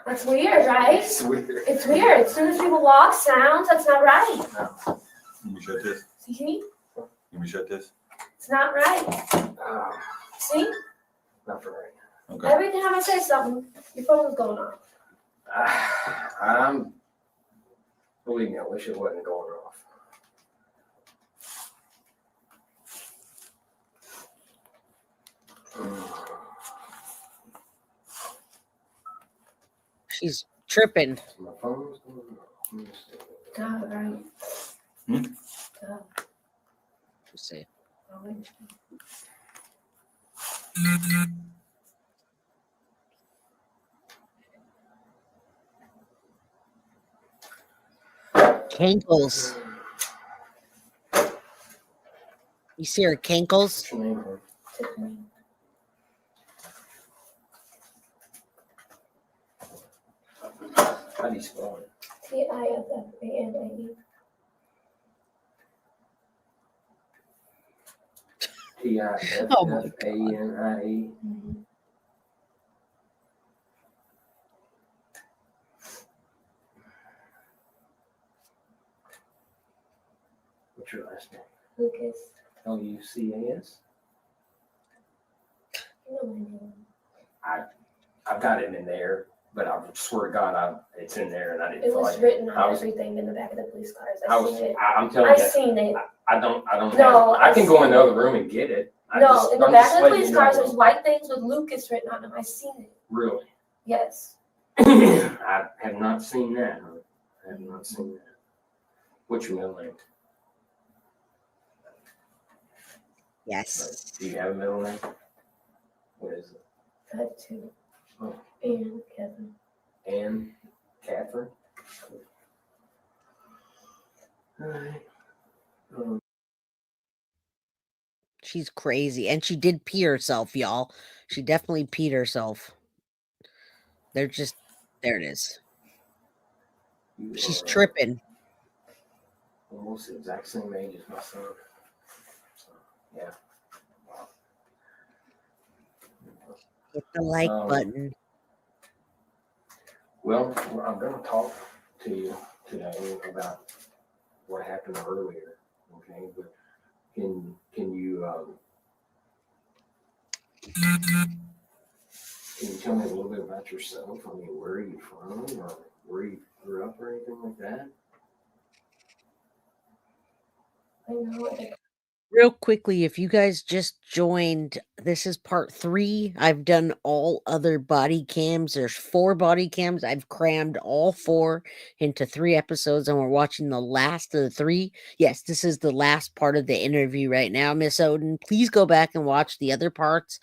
That's weird, right?
It's weird.
It's weird. As soon as people walk, sounds, that's not right.
No. Let me shut this.
See?
Let me shut this.
It's not right. See?
Not for right.
Okay.
Every time I say something, your phone's going off.
Believe me, I wish it wasn't going off.
She's tripping.
My phone's going off. Let me see.
God, right.
Hmm?
God.
Let's see.
Oh, wait.
Cankles. You see her cankles?
What's your name, hon?
Tiffany.
How do you spell it?
Tiffanie.
Oh my God.
Tiffanie.
Mhm.
What's your last name?
Lucas.
Lucas.
You know my name.
I've got it in there, but I swear to God, it's in there, and I didn't
It
feel
was
like
written
I
on
was-
everything in the back of the police cars.
I
I
was.
seen it.
I'm telling
I
you,
seen it.
I don't.
No,
I can go in the
I
other room and get it.
No, in the back of the police cars,
know.
there's white things with Lucas written on them. I seen it.
Really?
Yes.
I have not seen that. Huh? I have not seen that. What's your middle name?
Yes.
Do you have a middle name? What is it?
I have two.
Oh.
And Kevin.
Anne Catherine. All right.
She's crazy. And she did pee herself, y'all. She definitely peed herself. They're just, there it is.
You
She's
are
tripping.
almost the exact same age as my son. So, yeah.
Hit the like
Um,
button.
Well, I'm going to talk to you today about what happened earlier. Okay, but can you tell me a little bit about yourself? I mean, where are you from, or where you grew up, or anything like that?
I know it.
Real quickly, if you guys just joined, this is part 3. I've done all other body cams. There's 4 body cams. I've crammed all 4 into 3 episodes, and we're watching the last of the 3. Yes, this is the last part of the interview right now, Miss Odin. Please go back and watch the other parts.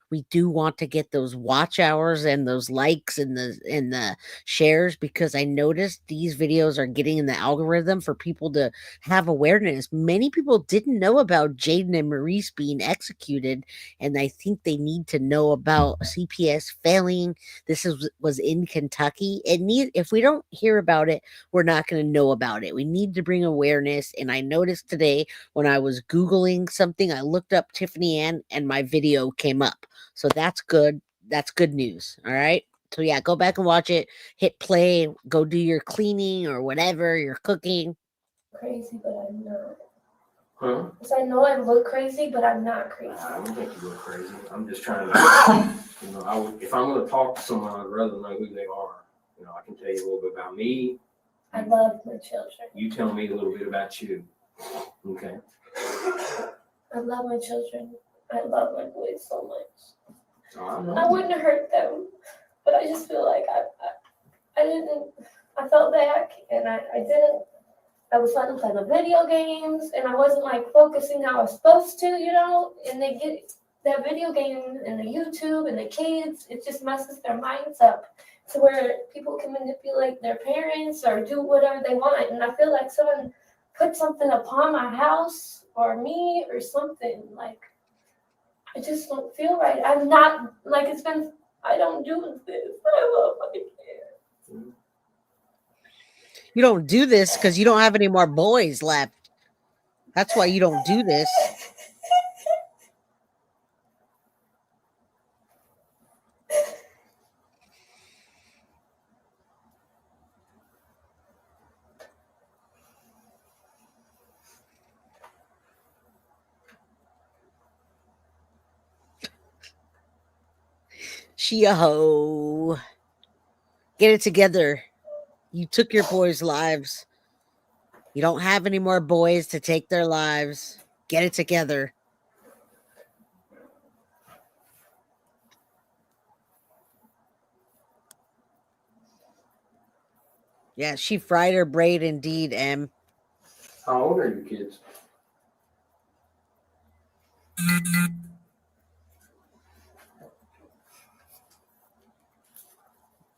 We do want to get those watch hours and those likes and the shares, because I noticed these videos are getting in the algorithm for people to have awareness. Many people didn't know about Jaden and Maurice being executed, and I think they need to know about CPS failing. This was in Kentucky. If we don't hear about it, we're not going to know about it. We need to bring awareness. And I noticed today when I was Googling something, I looked up Tiffany Ann and my video came up. So that's good. That's good news. All right. So yeah, go back and watch it. Hit play. Go do your cleaning or whatever you're cooking.
Crazy, but I'm not.
Huh?
Because I know I look crazy, but I'm not crazy.
I don't think you look crazy. I'm just trying to, if I'm going to talk to someone, I'd rather know who they are. I can tell you a little bit about me.
I love my children.
You tell me a little bit about you. Okay.
I love my children. I love my boys so much.
So
I wouldn't hurt them, but I just feel like I didn't. I felt back, and I didn't. I was trying to play the video games, and I wasn't like focusing how I was supposed to, And they get that video game and the YouTube and the kids. It just messes their minds up to where people can manipulate their parents or do whatever they want. And I feel like someone put something upon my house or me or something. Like, I just don't feel right. I'm not like I don't do this. I love my kids.
You don't do this because you don't have any more boys left. That's why you don't do this. She a hoe. Get it together. You took your boys' lives. You don't have any more boys to take their lives. Get it together. Yeah, she fried her braid indeed, Em.
How old are your kids?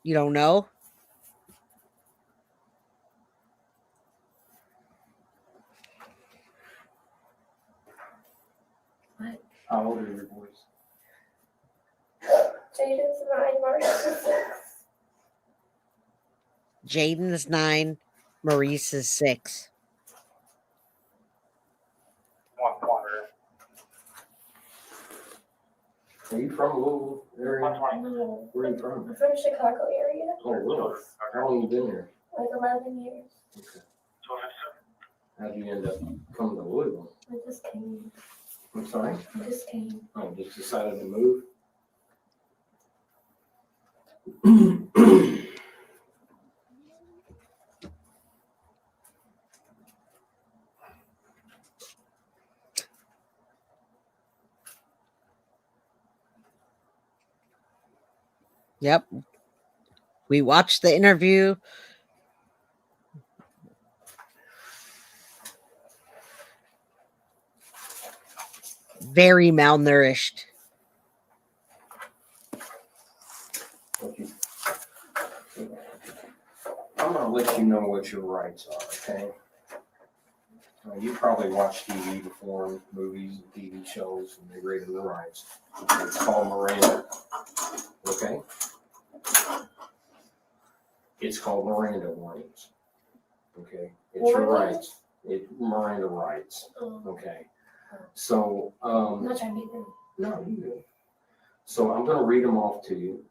You don't know?
How old are your boys?
Jaden's 9, Marcus is 6.
Jaden is 9, Maurice is 6.
Are you from Louisville area?
No,
Where are you from?
I'm from Chicago area.
Oh, really? How long you been there?
Like 11 years.
Okay. How'd you end up coming to Louisville?
I just came.
I'm sorry?
I just came.
Oh, just decided to move?
Yep. We watched the interview. Very malnourished.
Okay. I'm gonna let you know what your rights are, okay? You probably watch TV before, movies and TV shows, and they read the rights. It's called Miranda, okay? It's called Miranda warnings, okay? It's your
Warnings?
rights. Miranda rights,
Oh,
okay? So,
I'm not trying to be rude.
no, you do. So I'm gonna read them off to you,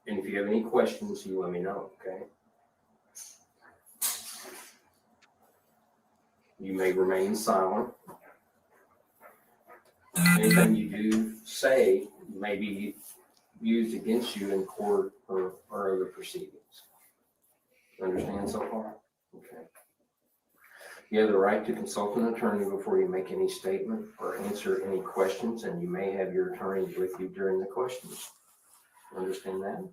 and if you have any questions, you let me know, okay? You may remain silent. Anything you do say may be used against you in court or other proceedings. Understand so far? Okay. You have the right to consult an attorney before you make any statement or answer any questions, and you may have your attorney with you during the questions. Understand that?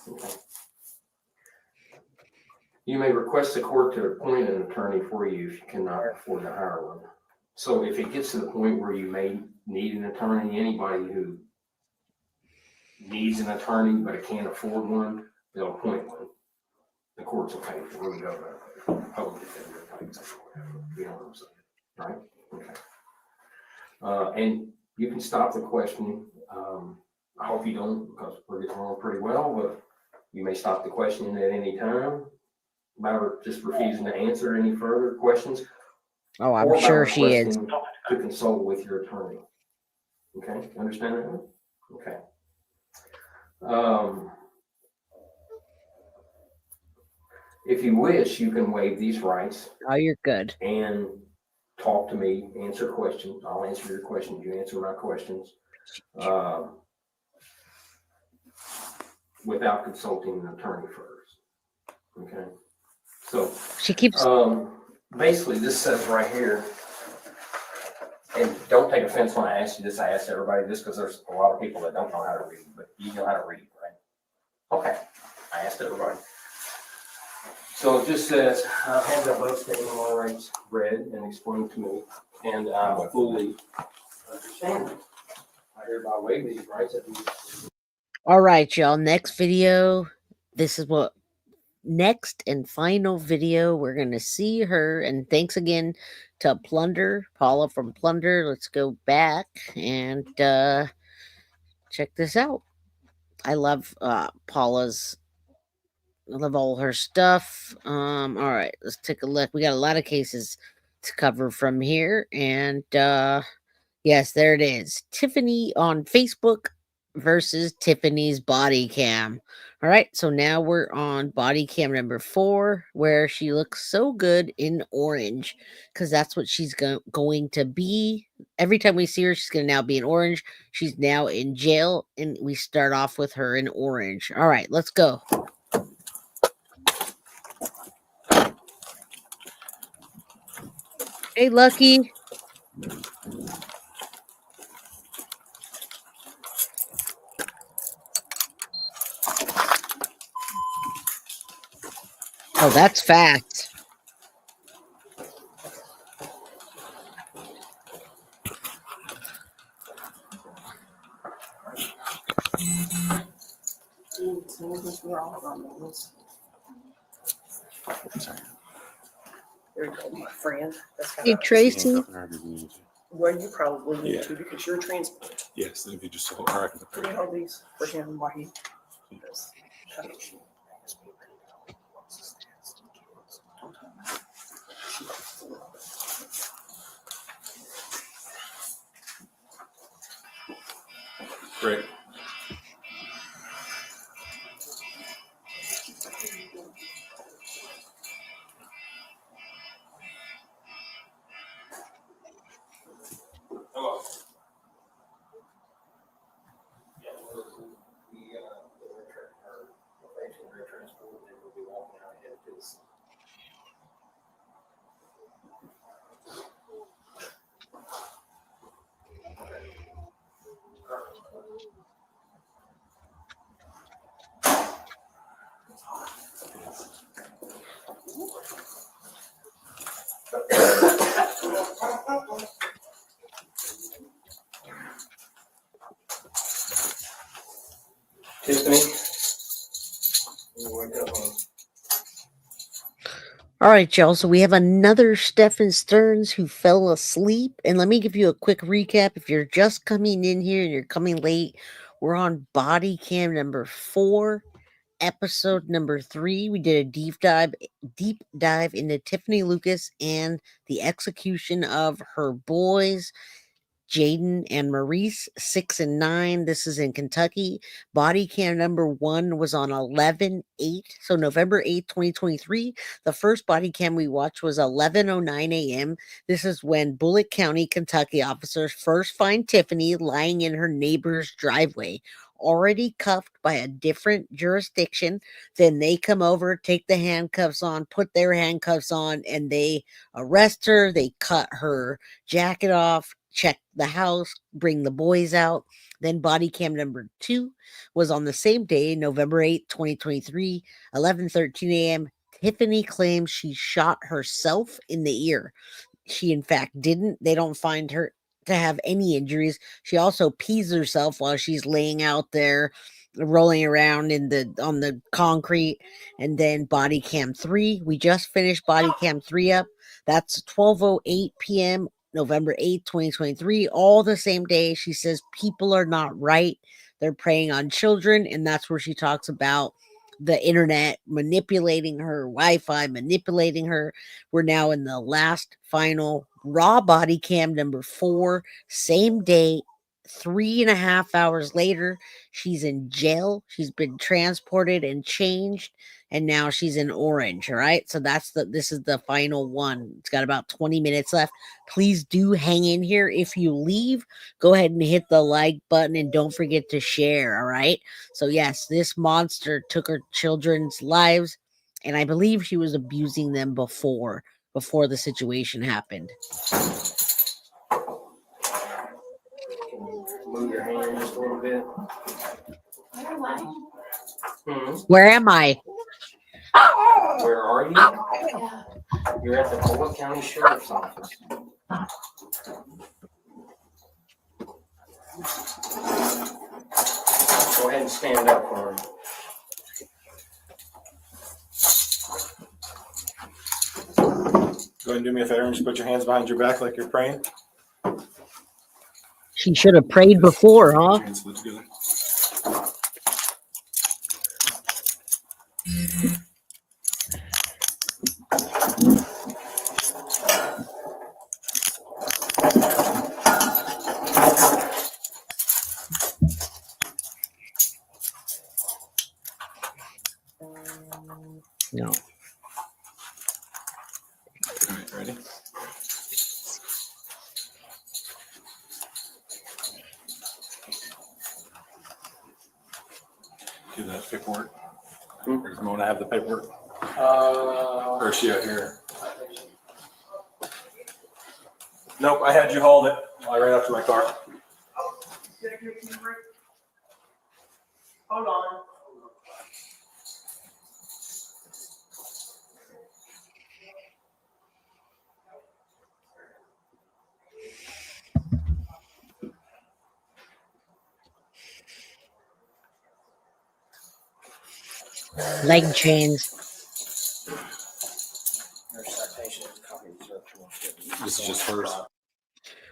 Okay. You may request the court to appoint an attorney for you if you cannot afford to hire one. So if it gets to the point where you may need an attorney, anybody who needs an attorney but can't afford one, they'll appoint one. The courts will pay for it, we'll go to public defender type thing, you know what I'm saying, right? Okay. And you can stop the questioning. I hope you don't, because we're getting along pretty well, but you may stop the questioning at any time by just refusing to answer any further questions.
Oh, I'm
or by
sure she is.
requesting to consult with your attorney. Okay, you understand that one? Okay. If you wish, you can waive these rights
Oh, you're good.
and talk to me, answer questions. I'll answer your questions. You answer my questions. Without consulting an attorney first. Okay. So
She keeps
basically this says right here, and don't take offense when I ask you this, I ask everybody this because there's a lot of people that don't know how to read, but you know how to read, right? Okay, I asked everybody. So it just says, have the above statement of all rights read and explained to me, and I fully understand it. I hereby waive these rights at the.
all right, y'all. Next video. This is what next and final video. We're gonna see her. And thanks again to Plunder, Paula from Plunder. Let's go back and check this out. I love Paula's. I love all her stuff. All right, let's take a look. We got a lot of cases to cover from here, and yes, there it is. Tiffanie on Facebook versus Tiffany's body cam. All right, so now we're on body cam number 4, where she looks so good in orange, because that's what she's going to be. Every time we see her, she's going to now be in orange. She's now in jail, and we start off with her in orange. All right, let's go. Hey, Lucky. Oh, that's fast.
There you go, my friend. That's got
Hey,
a-
Tracy.
Well, you probably need
Yeah.
to because you're a transplant.
Yes, if you just hold, or I can
Can you hold these for him while he does?
Great. Hello.
Tiffany?
All right, y'all. So we have another Stephen Stearns who fell asleep. And let me give you a quick recap. If you're just coming in here and you're coming late, we're on body cam number 4, episode number 3. We did a deep dive into Tiffanie Lucas and the execution of her boys, Jaden and Maurice, 6 and 9. This is in Kentucky. Body cam number 1 was on 11/8. So November 8th, 2023. The first body cam we watched was 11:09 a.m. This is when Bullitt County, Kentucky officers first find Tiffany lying in her neighbor's driveway, already cuffed by a different jurisdiction. Then they come over, take the handcuffs on, put their handcuffs on, and they arrest her. They cut her jacket off, check the house, bring the boys out. Then body cam number 2 was on the same day, November 8th, 2023, 11:13 a.m. Tiffany claims she shot herself in the ear. She in fact didn't. They don't find her to have any injuries. She also pees herself while she's laying out there rolling around on the concrete. And then body cam 3, we just finished body cam 3 up. That's 12:08 p.m. November 8th, 2023, all the same day. She says people are not right. They're preying on children, and that's where she talks about the internet manipulating her, Wi-Fi manipulating her. We're now in the last final raw body cam number 4, same day, 3.5 hours later. She's in jail. She's been transported and changed, and now she's in Orange. All right. So this is the final one. It's got about 20 minutes left. Please do hang in here. If you leave, go ahead and hit the like button and don't forget to share. All right. So yes, this monster took her children's lives, and I believe she was abusing them before the situation happened.
Move your hand just a little bit.
Where am I?
Where are you? You're at the Bullitt County Sheriff's Office. Go ahead and stand up for me.
Go ahead and do me a favor and just put your hands behind your back like you're praying.
She should have prayed before, huh?
Your hands slid together.
No.
All right, ready? Do that paperwork. Or does Mona have the paperwork? Or is she out here? Nope, I had you hold it. I ran up to my car.
Hold on.
Leg chains.
This is just hers.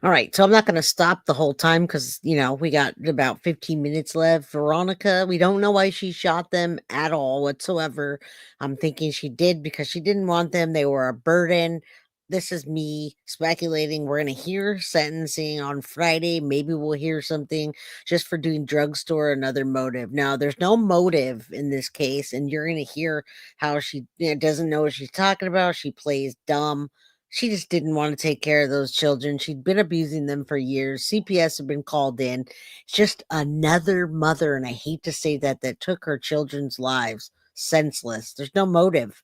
All right, so I'm not going to stop the whole time because, we got about 15 minutes left. Veronica, we don't know why she shot them at all whatsoever. I'm thinking she did because she didn't want them. They were a burden. This is me speculating. We're going to hear sentencing on Friday. Maybe we'll hear something just for doing drugstore, another motive. Now, there's no motive in this case, and you're going to hear how she doesn't know what she's talking about. She plays dumb. She just didn't want to take care of those children. She'd been abusing them for years. CPS had been called in. It's just another mother, and I hate to say that took her children's lives senseless. There's no motive.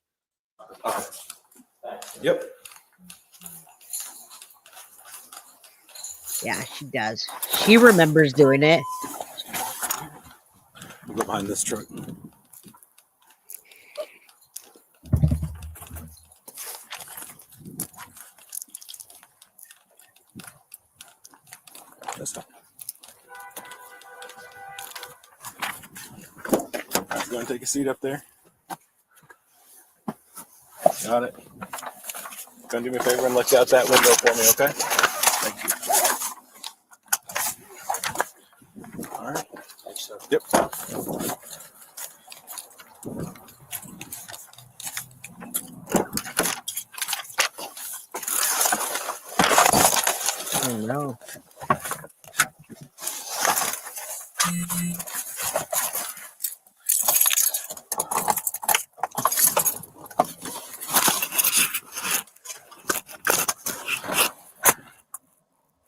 Yep.
Yeah, she does. She remembers doing it.
We'll go behind this truck. That's not. Let's go and take a seat up there. Got it. Come do me a favor and look out that window for me, okay? Thank you. All right. Yep.
Oh no.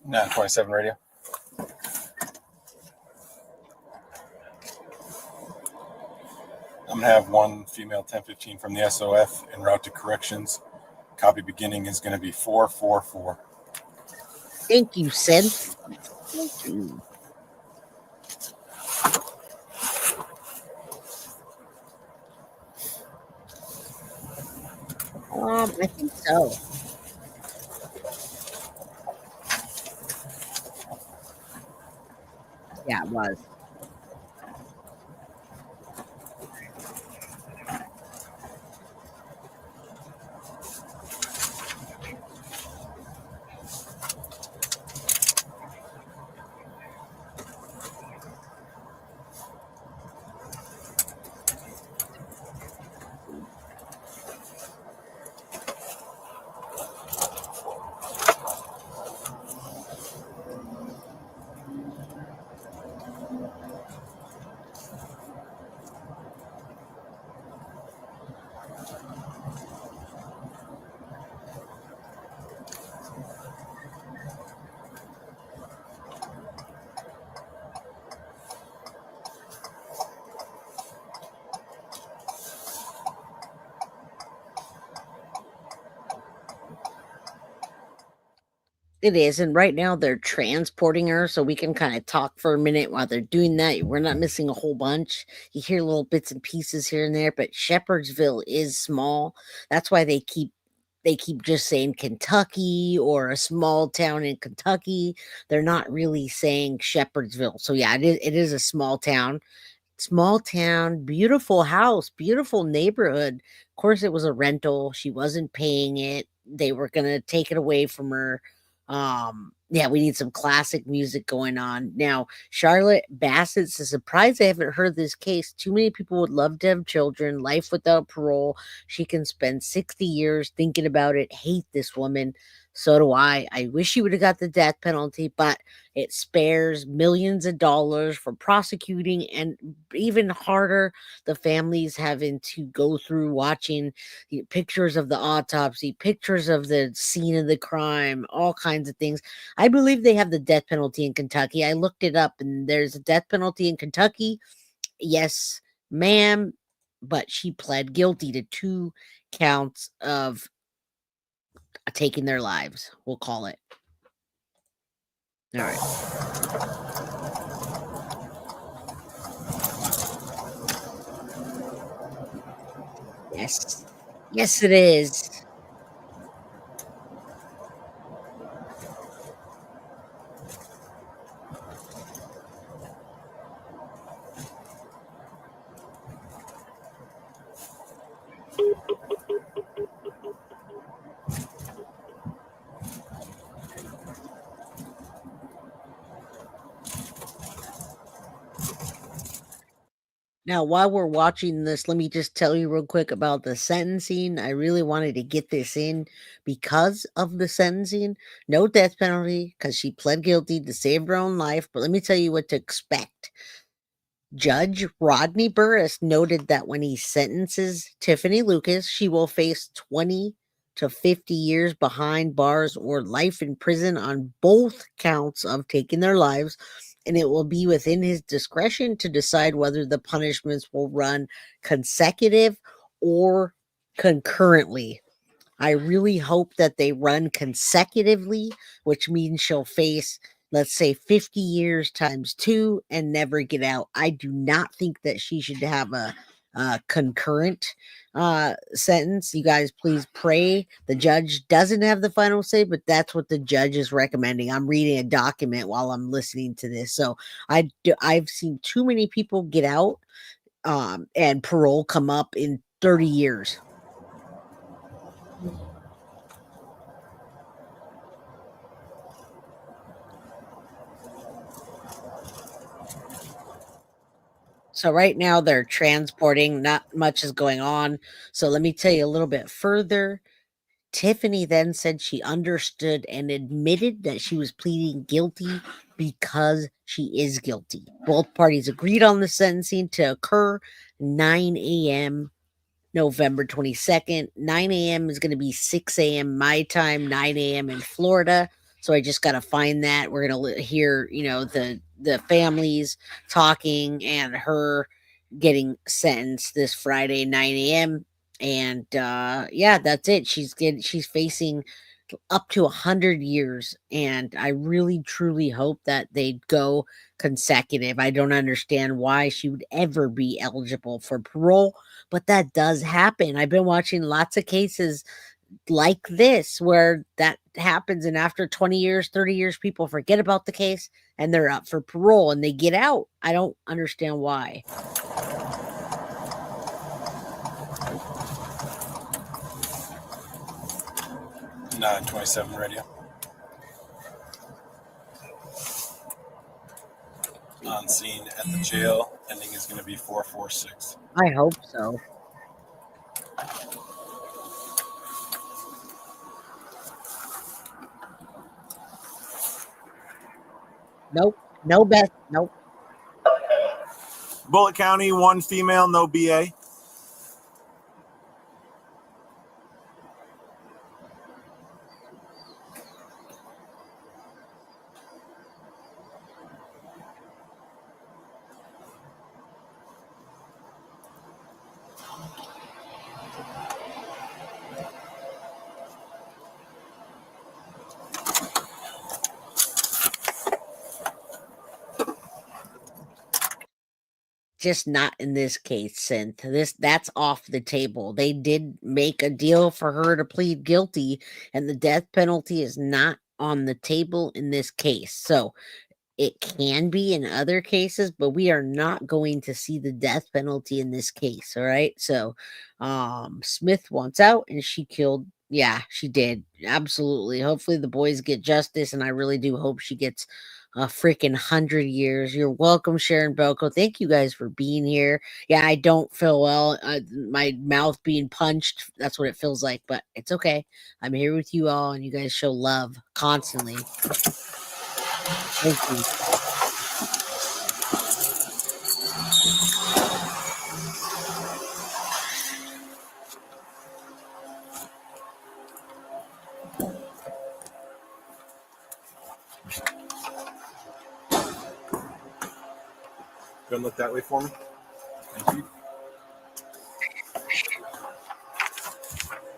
Now 27 radio. I'm gonna have one female 1015 from the SOF en route to corrections. Copy beginning is gonna be 444.
Thank you, Sid. Thank you. I think so. Yeah, it was. It is, and right now they're transporting her, so we can kind of talk for a minute while they're doing that. We're not missing a whole bunch. You hear little bits and pieces here and there, but Shepherdsville is small. That's why they keep just saying Kentucky or a small town in Kentucky. They're not really saying Shepherdsville. So yeah, it is a small town. Small town, beautiful house, beautiful neighborhood. Of course, it was a rental. She wasn't paying it. They were gonna take it away from her. Yeah, we need some classic music going on. Now, Charlotte Bassett's a surprise. I haven't heard this case. Too many people would love to have children, life without parole. She can spend 60 years thinking about it. Hate this woman. So do I. I wish she would have got the death penalty, but it spares millions of dollars for prosecuting, and even harder, the families having to go through watching pictures of the autopsy, pictures of the scene of the crime, all kinds of things. I believe they have the death penalty in Kentucky. I looked it up, and there's a death penalty in Kentucky. Yes, ma'am, but she pled guilty to 2 counts of taking their lives. We'll call it. All right. Yes. Yes, it is. Now, while we're watching this, let me just tell you real quick about the sentencing. I really wanted to get this in because of the sentencing. No death penalty because she pled guilty to save her own life. But let me tell you what to expect. Judge Rodney Burris noted that when he sentences Tiffanie Lucas, she will face 20 to 50 years behind bars or life in prison on both counts of taking their lives, and it will be within his discretion to decide whether the punishments will run consecutive or concurrently. I really hope that they run consecutively, which means she'll face, let's say, 50 years times 2 and never get out. I do not think that she should have a concurrent sentence. You guys please pray the judge doesn't have the final say, but that's what the judge is recommending. I'm reading a document while I'm listening to this. So I've seen too many people get out and parole come up in 30 years. So right now they're transporting, not much is going on. So let me tell you a little bit further. Tiffany then said she understood and admitted that she was pleading guilty because she is guilty. Both parties agreed on the sentencing to occur 9 a.m. November 22nd. 9 a.m. is going to be 6 a.m. my time, 9 a.m. in Florida. So I just got to find that. We're going to hear, the families talking and her getting sentenced this Friday, 9 a.m. And yeah, that's it. She's facing up to 100 years, and I really truly hope that they'd go consecutive. I don't understand why she would ever be eligible for parole, but that does happen. I've been watching lots of cases like this where that happens, and after 20 years, 30 years, people forget about the case and they're up for parole and they get out. I don't understand why.
927 radio. On scene at the jail. Ending is going to be 446.
I hope so. Nope. No best. Nope.
Bullitt County, 1 female, no BA.
Just not in this case, Synth. That's off the table. They did make a deal for her to plead guilty, and the death penalty is not on the table in this case. So it can be in other cases, but we are not going to see the death penalty in this case. All right. So Smith wants out and she killed. Yeah, she did. Absolutely. Hopefully the boys get justice, and I really do hope she gets a freaking 100 years. You're welcome, Sharon Belko. Thank you guys for being here. Yeah, I don't feel well. My mouth being punched. That's what it feels like, but it's okay. I'm here with you all, and you guys show love constantly. Thank you.
Go and look that way for me. Thank you.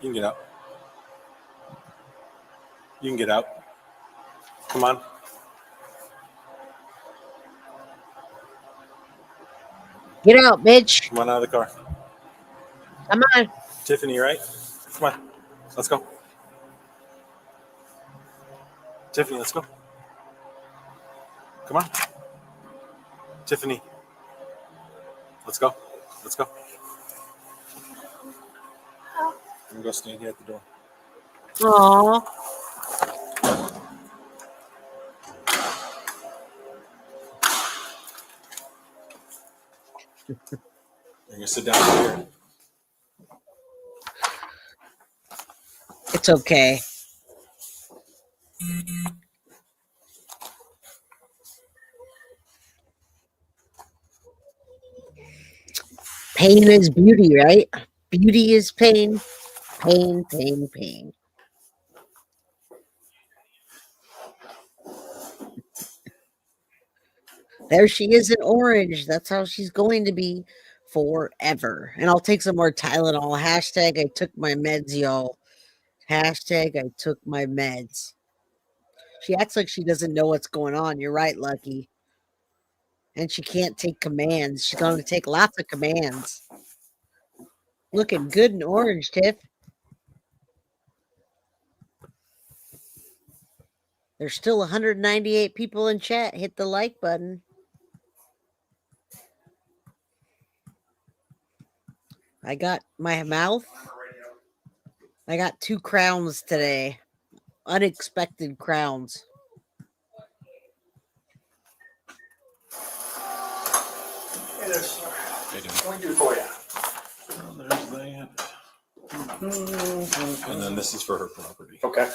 You can get out. You can get out. Come on.
Get out, bitch.
Come on out of the car.
Come on.
Tiffany, right? Come on. Let's go. Tiffany, let's go. Come on. Tiffany. Let's go. Let's go. I'm going to go stand here at the door.
Aww.
You're gonna sit down here.
It's okay. Pain is beauty, right? Beauty is pain. Pain, pain, pain. There she is in orange. That's how she's going to be forever. And I'll take some more Tylenol. Hashtag I took my meds, y'all. Hashtag I took my meds. She acts like she doesn't know what's going on. You're right, Lucky. And she can't take commands. She's going to take lots of commands. Looking good in orange, Tiff. There's still 198 people in chat. Hit the like button. I got my mouth. I got 2 crowns today. Unexpected crowns.
Hey there, sir.
Hey, dude.
What can we do for you?
Well, there's that. And then this is for her property.
Okay.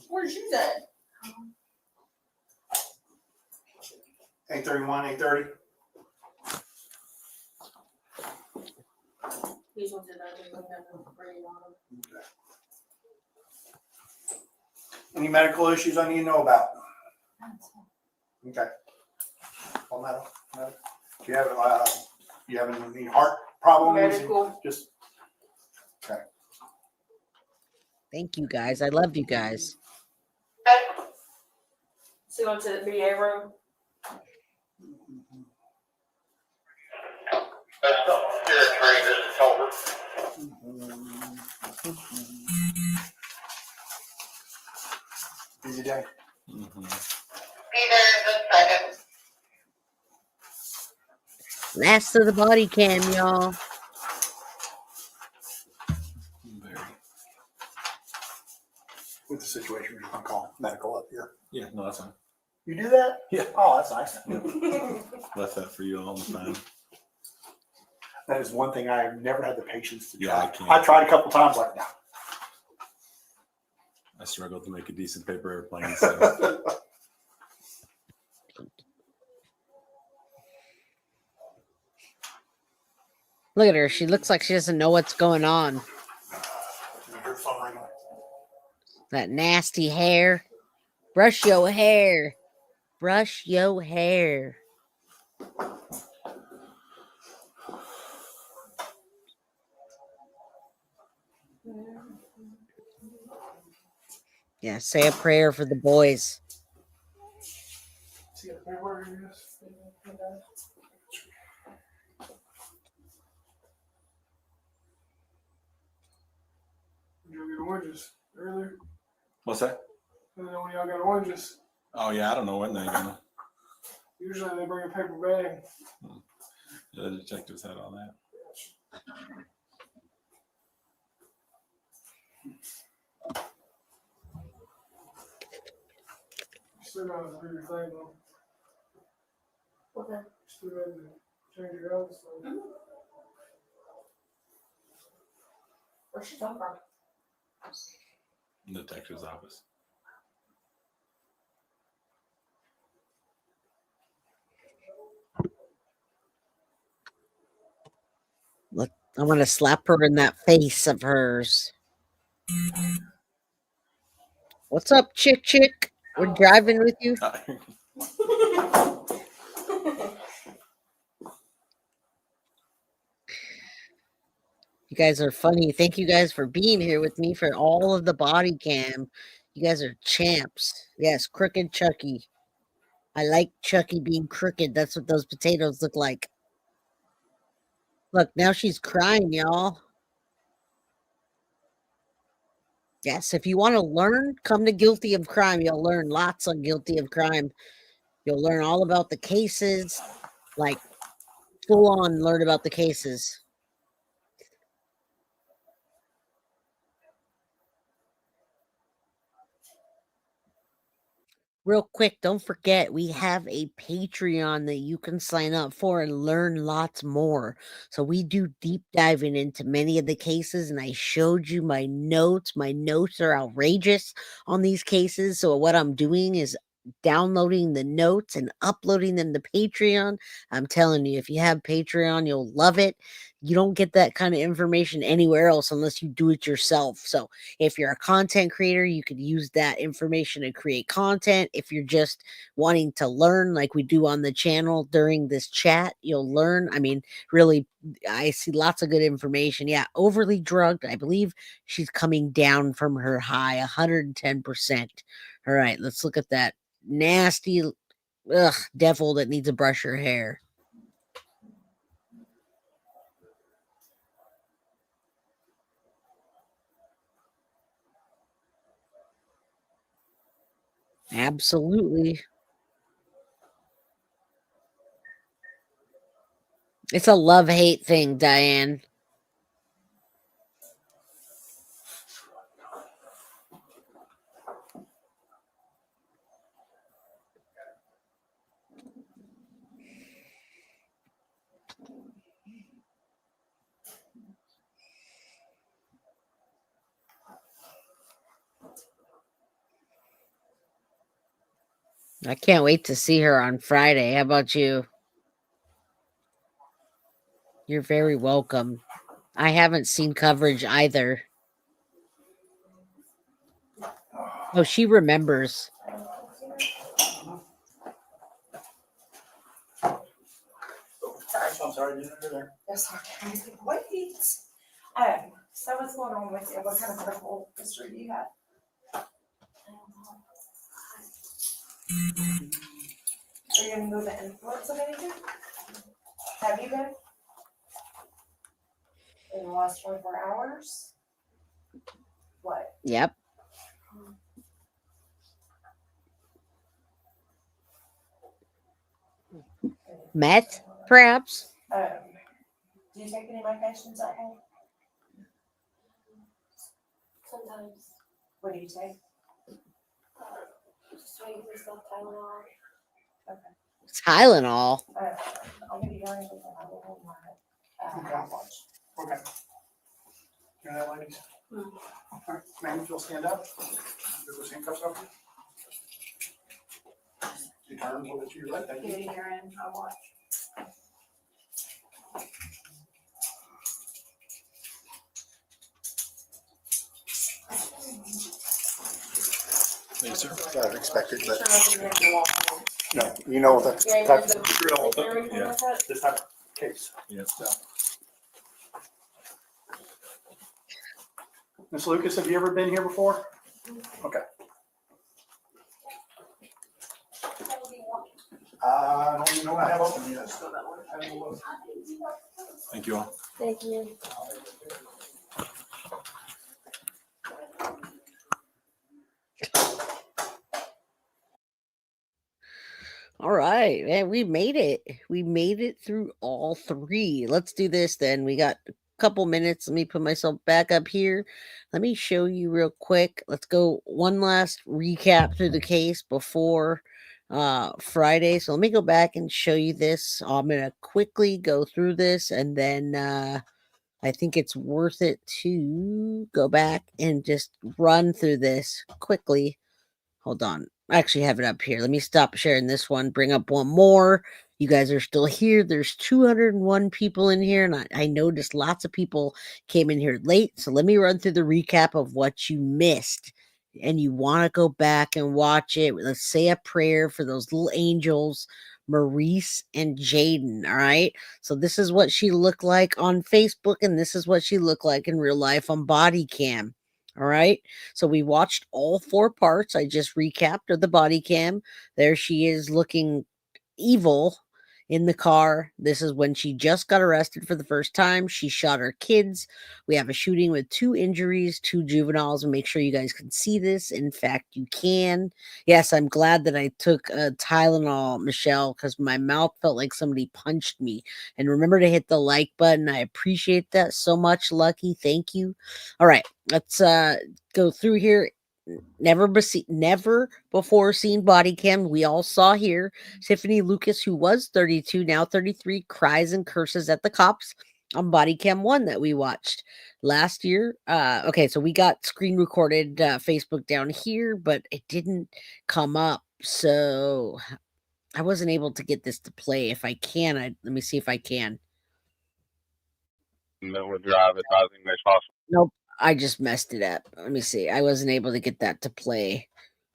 Where's you at?
831, 830.
These ones that I didn't have no brain on them.
Any medical issues I need to know about? Okay. All metal. Do you have any heart problems?
Medical.
Just okay.
Thank you guys. I love you guys.
So you want to the VA room?
Busy day.
Last of the body cam, y'all.
With the situation, we're just gonna call medical up here.
Yeah, no, that's fine.
You do that?
Yeah.
Oh, that's nice.
Left that for you all the time.
That is one thing I have never had the patience to
Yeah, I
try.
can't.
I tried a couple times like that.
I struggled to make a decent paper airplane. So.
Look at her. She looks like she doesn't know what's going on. That nasty hair. Brush your hair. Brush your hair. Yeah, say a prayer for the boys.
See the paperwork in this? You got oranges earlier.
What's that?
When y'all got oranges,
Oh yeah, I don't know when they're gonna.
usually they bring a paper bag.
The detectives had all that.
Still got to do your thing though.
Okay.
Still got to change your house. So.
Where's she come from?
The detective's office.
Look, I want to slap her in that face of hers. What's up, chick? We're driving with you. You guys are funny. Thank you guys for being here with me for all of the body cam. You guys are champs. Yes, Crooked Chucky. I like Chucky being crooked. That's what those potatoes look like. Look, now she's crying, y'all. Yes, if you want to learn, come to Guilty of Crime. You'll learn lots on Guilty of Crime. You'll learn all about the cases, like full on learn about the cases. Real quick, don't forget we have a Patreon that you can sign up for and learn lots more. So we do deep diving into many of the cases, and I showed you my notes. My notes are outrageous on these cases. So what I'm doing is downloading the notes and uploading them to Patreon. I'm telling you, if you have Patreon, you'll love it. You don't get that kind of information anywhere else unless you do it yourself. So if you're a content creator, you could use that information to create content. If you're just wanting to learn, like we do on the channel during this chat, you'll learn. I mean, really, I see lots of good information. Yeah, overly drugged. I believe she's coming down from her high 110%. All right, let's look at that nasty devil that needs to brush her hair. Absolutely. It's a love-hate thing, Diane. I can't wait to see her on Friday. How about you? You're very welcome. I haven't seen coverage either. Oh, she remembers.
I'm sorry, didn't know there.
That's okay. Wait. So what's going on with you? What kind of medical history do you have? Are you gonna go the influence of anything? Have you been? In the last 24 hours? What?
Yep. Meth, perhaps?
Do you take any medications at home?
Sometimes.
What do you take?
Just waiting for stuff Tylenol.
Tylenol.
I'll give you hearing before I will hold my watch.
Okay. Hear that, ladies? All right, ma'am, if you'll stand up. Get those handcuffs over. You turn, hold it to your left. Thank
Give
you.
you hearing, I'll watch.
Thanks, sir. Expected,
Sure,
but
I didn't have to walk.
no, you know what the
Yeah,
type
you
of
know,
drill,
is there anything like that?
this type of case.
Yes.
Ms. Lucas, have you ever been here before? Okay. I don't even know what I have open yet. Have a look.
Thank you all.
Thank you.
All right, man, we made it. We made it through all three. Let's do this then. We got a couple minutes. Let me put myself back up here. Let me show you real quick. Let's go one last recap through the case before Friday. So let me go back and show you this. I'm going to quickly go through this, and then I think it's worth it to go back and just run through this quickly. Hold on. I actually have it up here. Let me stop sharing this one, bring up one more. You guys are still here. There's 201 people in here, and I noticed lots of people came in here late. So let me run through the recap of what you missed. And you want to go back and watch it. Let's say a prayer for those little angels, Maurice and Jaden. All right. So this is what she looked like on Facebook, and this is what she looked like in real life on body cam. All right. So we watched all 4 parts. I just recapped of the body cam. There she is looking evil in the car. This is when she just got arrested for the first time. She shot her kids. We have a shooting with 2 injuries, 2 juveniles. And make sure you guys can see this. In fact, you can. Yes, I'm glad that I took Tylenol, Michelle, because my mouth felt like somebody punched me. And remember to hit the like button. I appreciate that so much, Lucky. Thank you. All right, let's go through here. never before seen body cam. We all saw here Tiffanie Lucas, who was 32, now 33, cries and curses at the cops on body cam 1 that we watched last year. Okay, so we got screen recorded Facebook down here, but it didn't come up. So I wasn't able to get this to play. If I can, let me see if I can.
Middle of drive advising next possible.
Nope, I just messed it up. Let me see. I wasn't able to get that to play.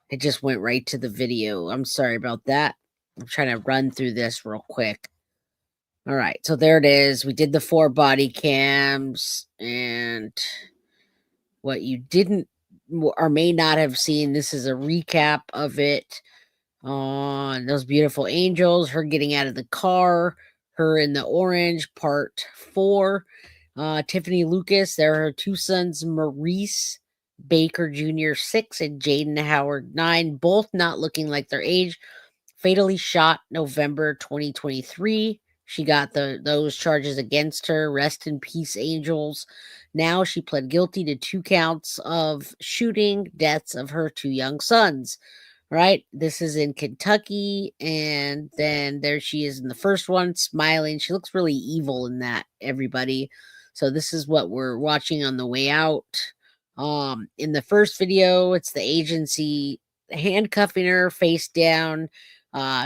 It just went right to the video. I'm sorry about that. I'm trying to run through this real quick. All right, so there it is. We did the 4 body cams, and what you didn't or may not have seen, this is a recap of it. On those beautiful angels, her getting out of the car, her in the orange, part 4. Tiffanie Lucas, there are her 2 sons, Maurice Baker Jr., 6, and Jaden Howard, 9, both not looking like their age. Fatally shot November 2023. She got those charges against her. Rest in peace, angels. Now she pled guilty to 2 counts of shooting deaths of her 2 young sons. Right? This is in Kentucky, and then there she is in the first one, smiling. She looks really evil in that, everybody. So this is what we're watching on the way out. In the first video, it's the agency handcuffing her face down.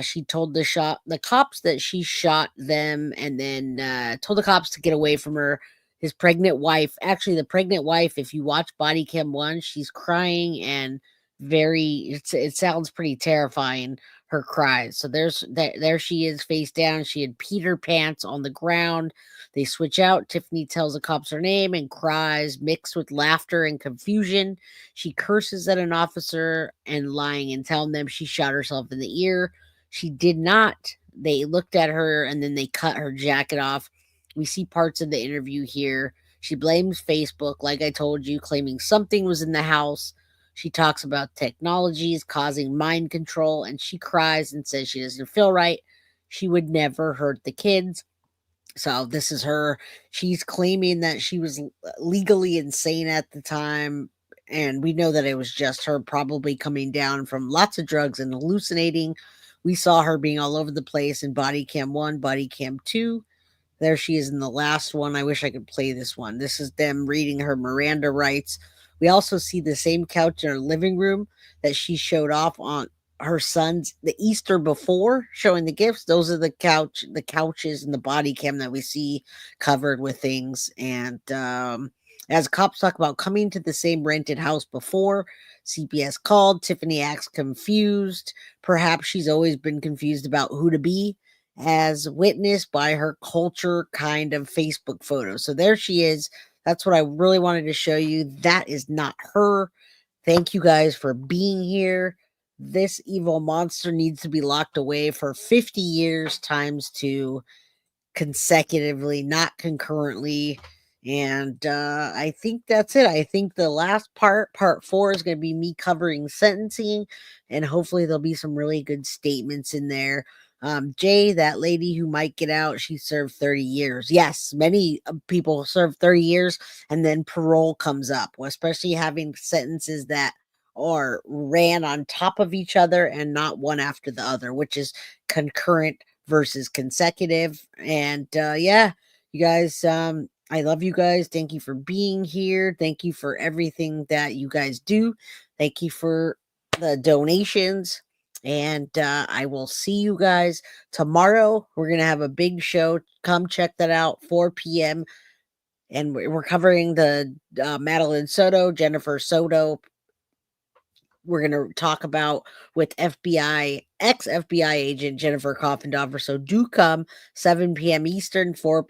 She told the cops that she shot them, and then told the cops to get away from her. His pregnant wife, actually the pregnant wife, if you watch body cam 1, she's crying and it sounds pretty terrifying, her cries. So there she is face down. She had Peter pants on the ground. They switch out. Tiffanie tells the cops her name and cries mixed with laughter and confusion. She curses at an officer and lying and telling them she shot herself in the ear. She did not. They looked at her and then they cut her jacket off. We see parts of the interview here. She blames Facebook, like I told you, claiming something was in the house. She talks about technologies causing mind control, and she cries and says she doesn't feel right. She would never hurt the kids. So this is her. She's claiming that she was legally insane at the time, and we know that it was just her probably coming down from lots of drugs and hallucinating. We saw her being all over the place in body cam 1, body cam 2. There she is in the last one. I wish I could play this one. This is them reading her Miranda rights. We also see the same couch in her living room that she showed off on her son's the Easter before, showing the gifts. Those are the couches and the body cam that we see covered with things. And as cops talk about coming to the same rented house before, CPS called. Tiffanie acts confused. Perhaps she's always been confused about who to be, as witnessed by her culture kind of Facebook photo. So there she is. That's what I really wanted to show you. That is not her. Thank you guys for being here. This evil monster needs to be locked away for 50 years times 2 consecutively, not concurrently. And I think that's it. I think the last part 4, is going to be me covering sentencing, and hopefully there'll be some really good statements in there. Jay, that lady who might get out, she served 30 years. Yes, many people serve 30 years and then parole comes up, especially having sentences that are ran on top of each other and not one after the other, which is concurrent versus consecutive. And yeah, you guys, I love you guys. Thank you for being here. Thank you for everything that you guys do. Thank you for the donations. And I will see you guys tomorrow. We're going to have a big show. Come check that out, 4 p.m. And we're covering the Madeline Soto, Jennifer Soto. We're going to talk about with ex-FBI agent Jennifer Coffindoffer. So do come, 7 p.m. Eastern, 4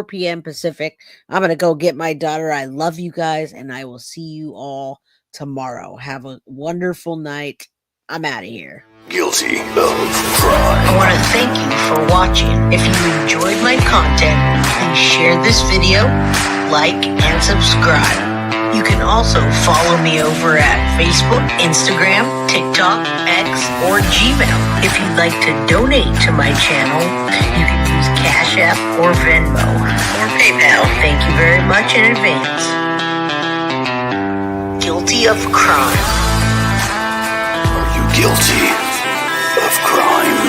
p.m. Pacific. I'm going to go get my daughter. I love you guys, and I will see you all tomorrow. Have a wonderful night. I'm out of here.
Guilty of crime.
I want to thank you for watching. If you enjoyed my content, please share this video, like, and subscribe. You can also follow me over at Facebook, Instagram, TikTok, X, or Gmail. If you'd like to donate to my channel, you can use Cash App or Venmo or PayPal. Thank you very much in advance. Guilty
guilty of crime? Are you guilty of crime?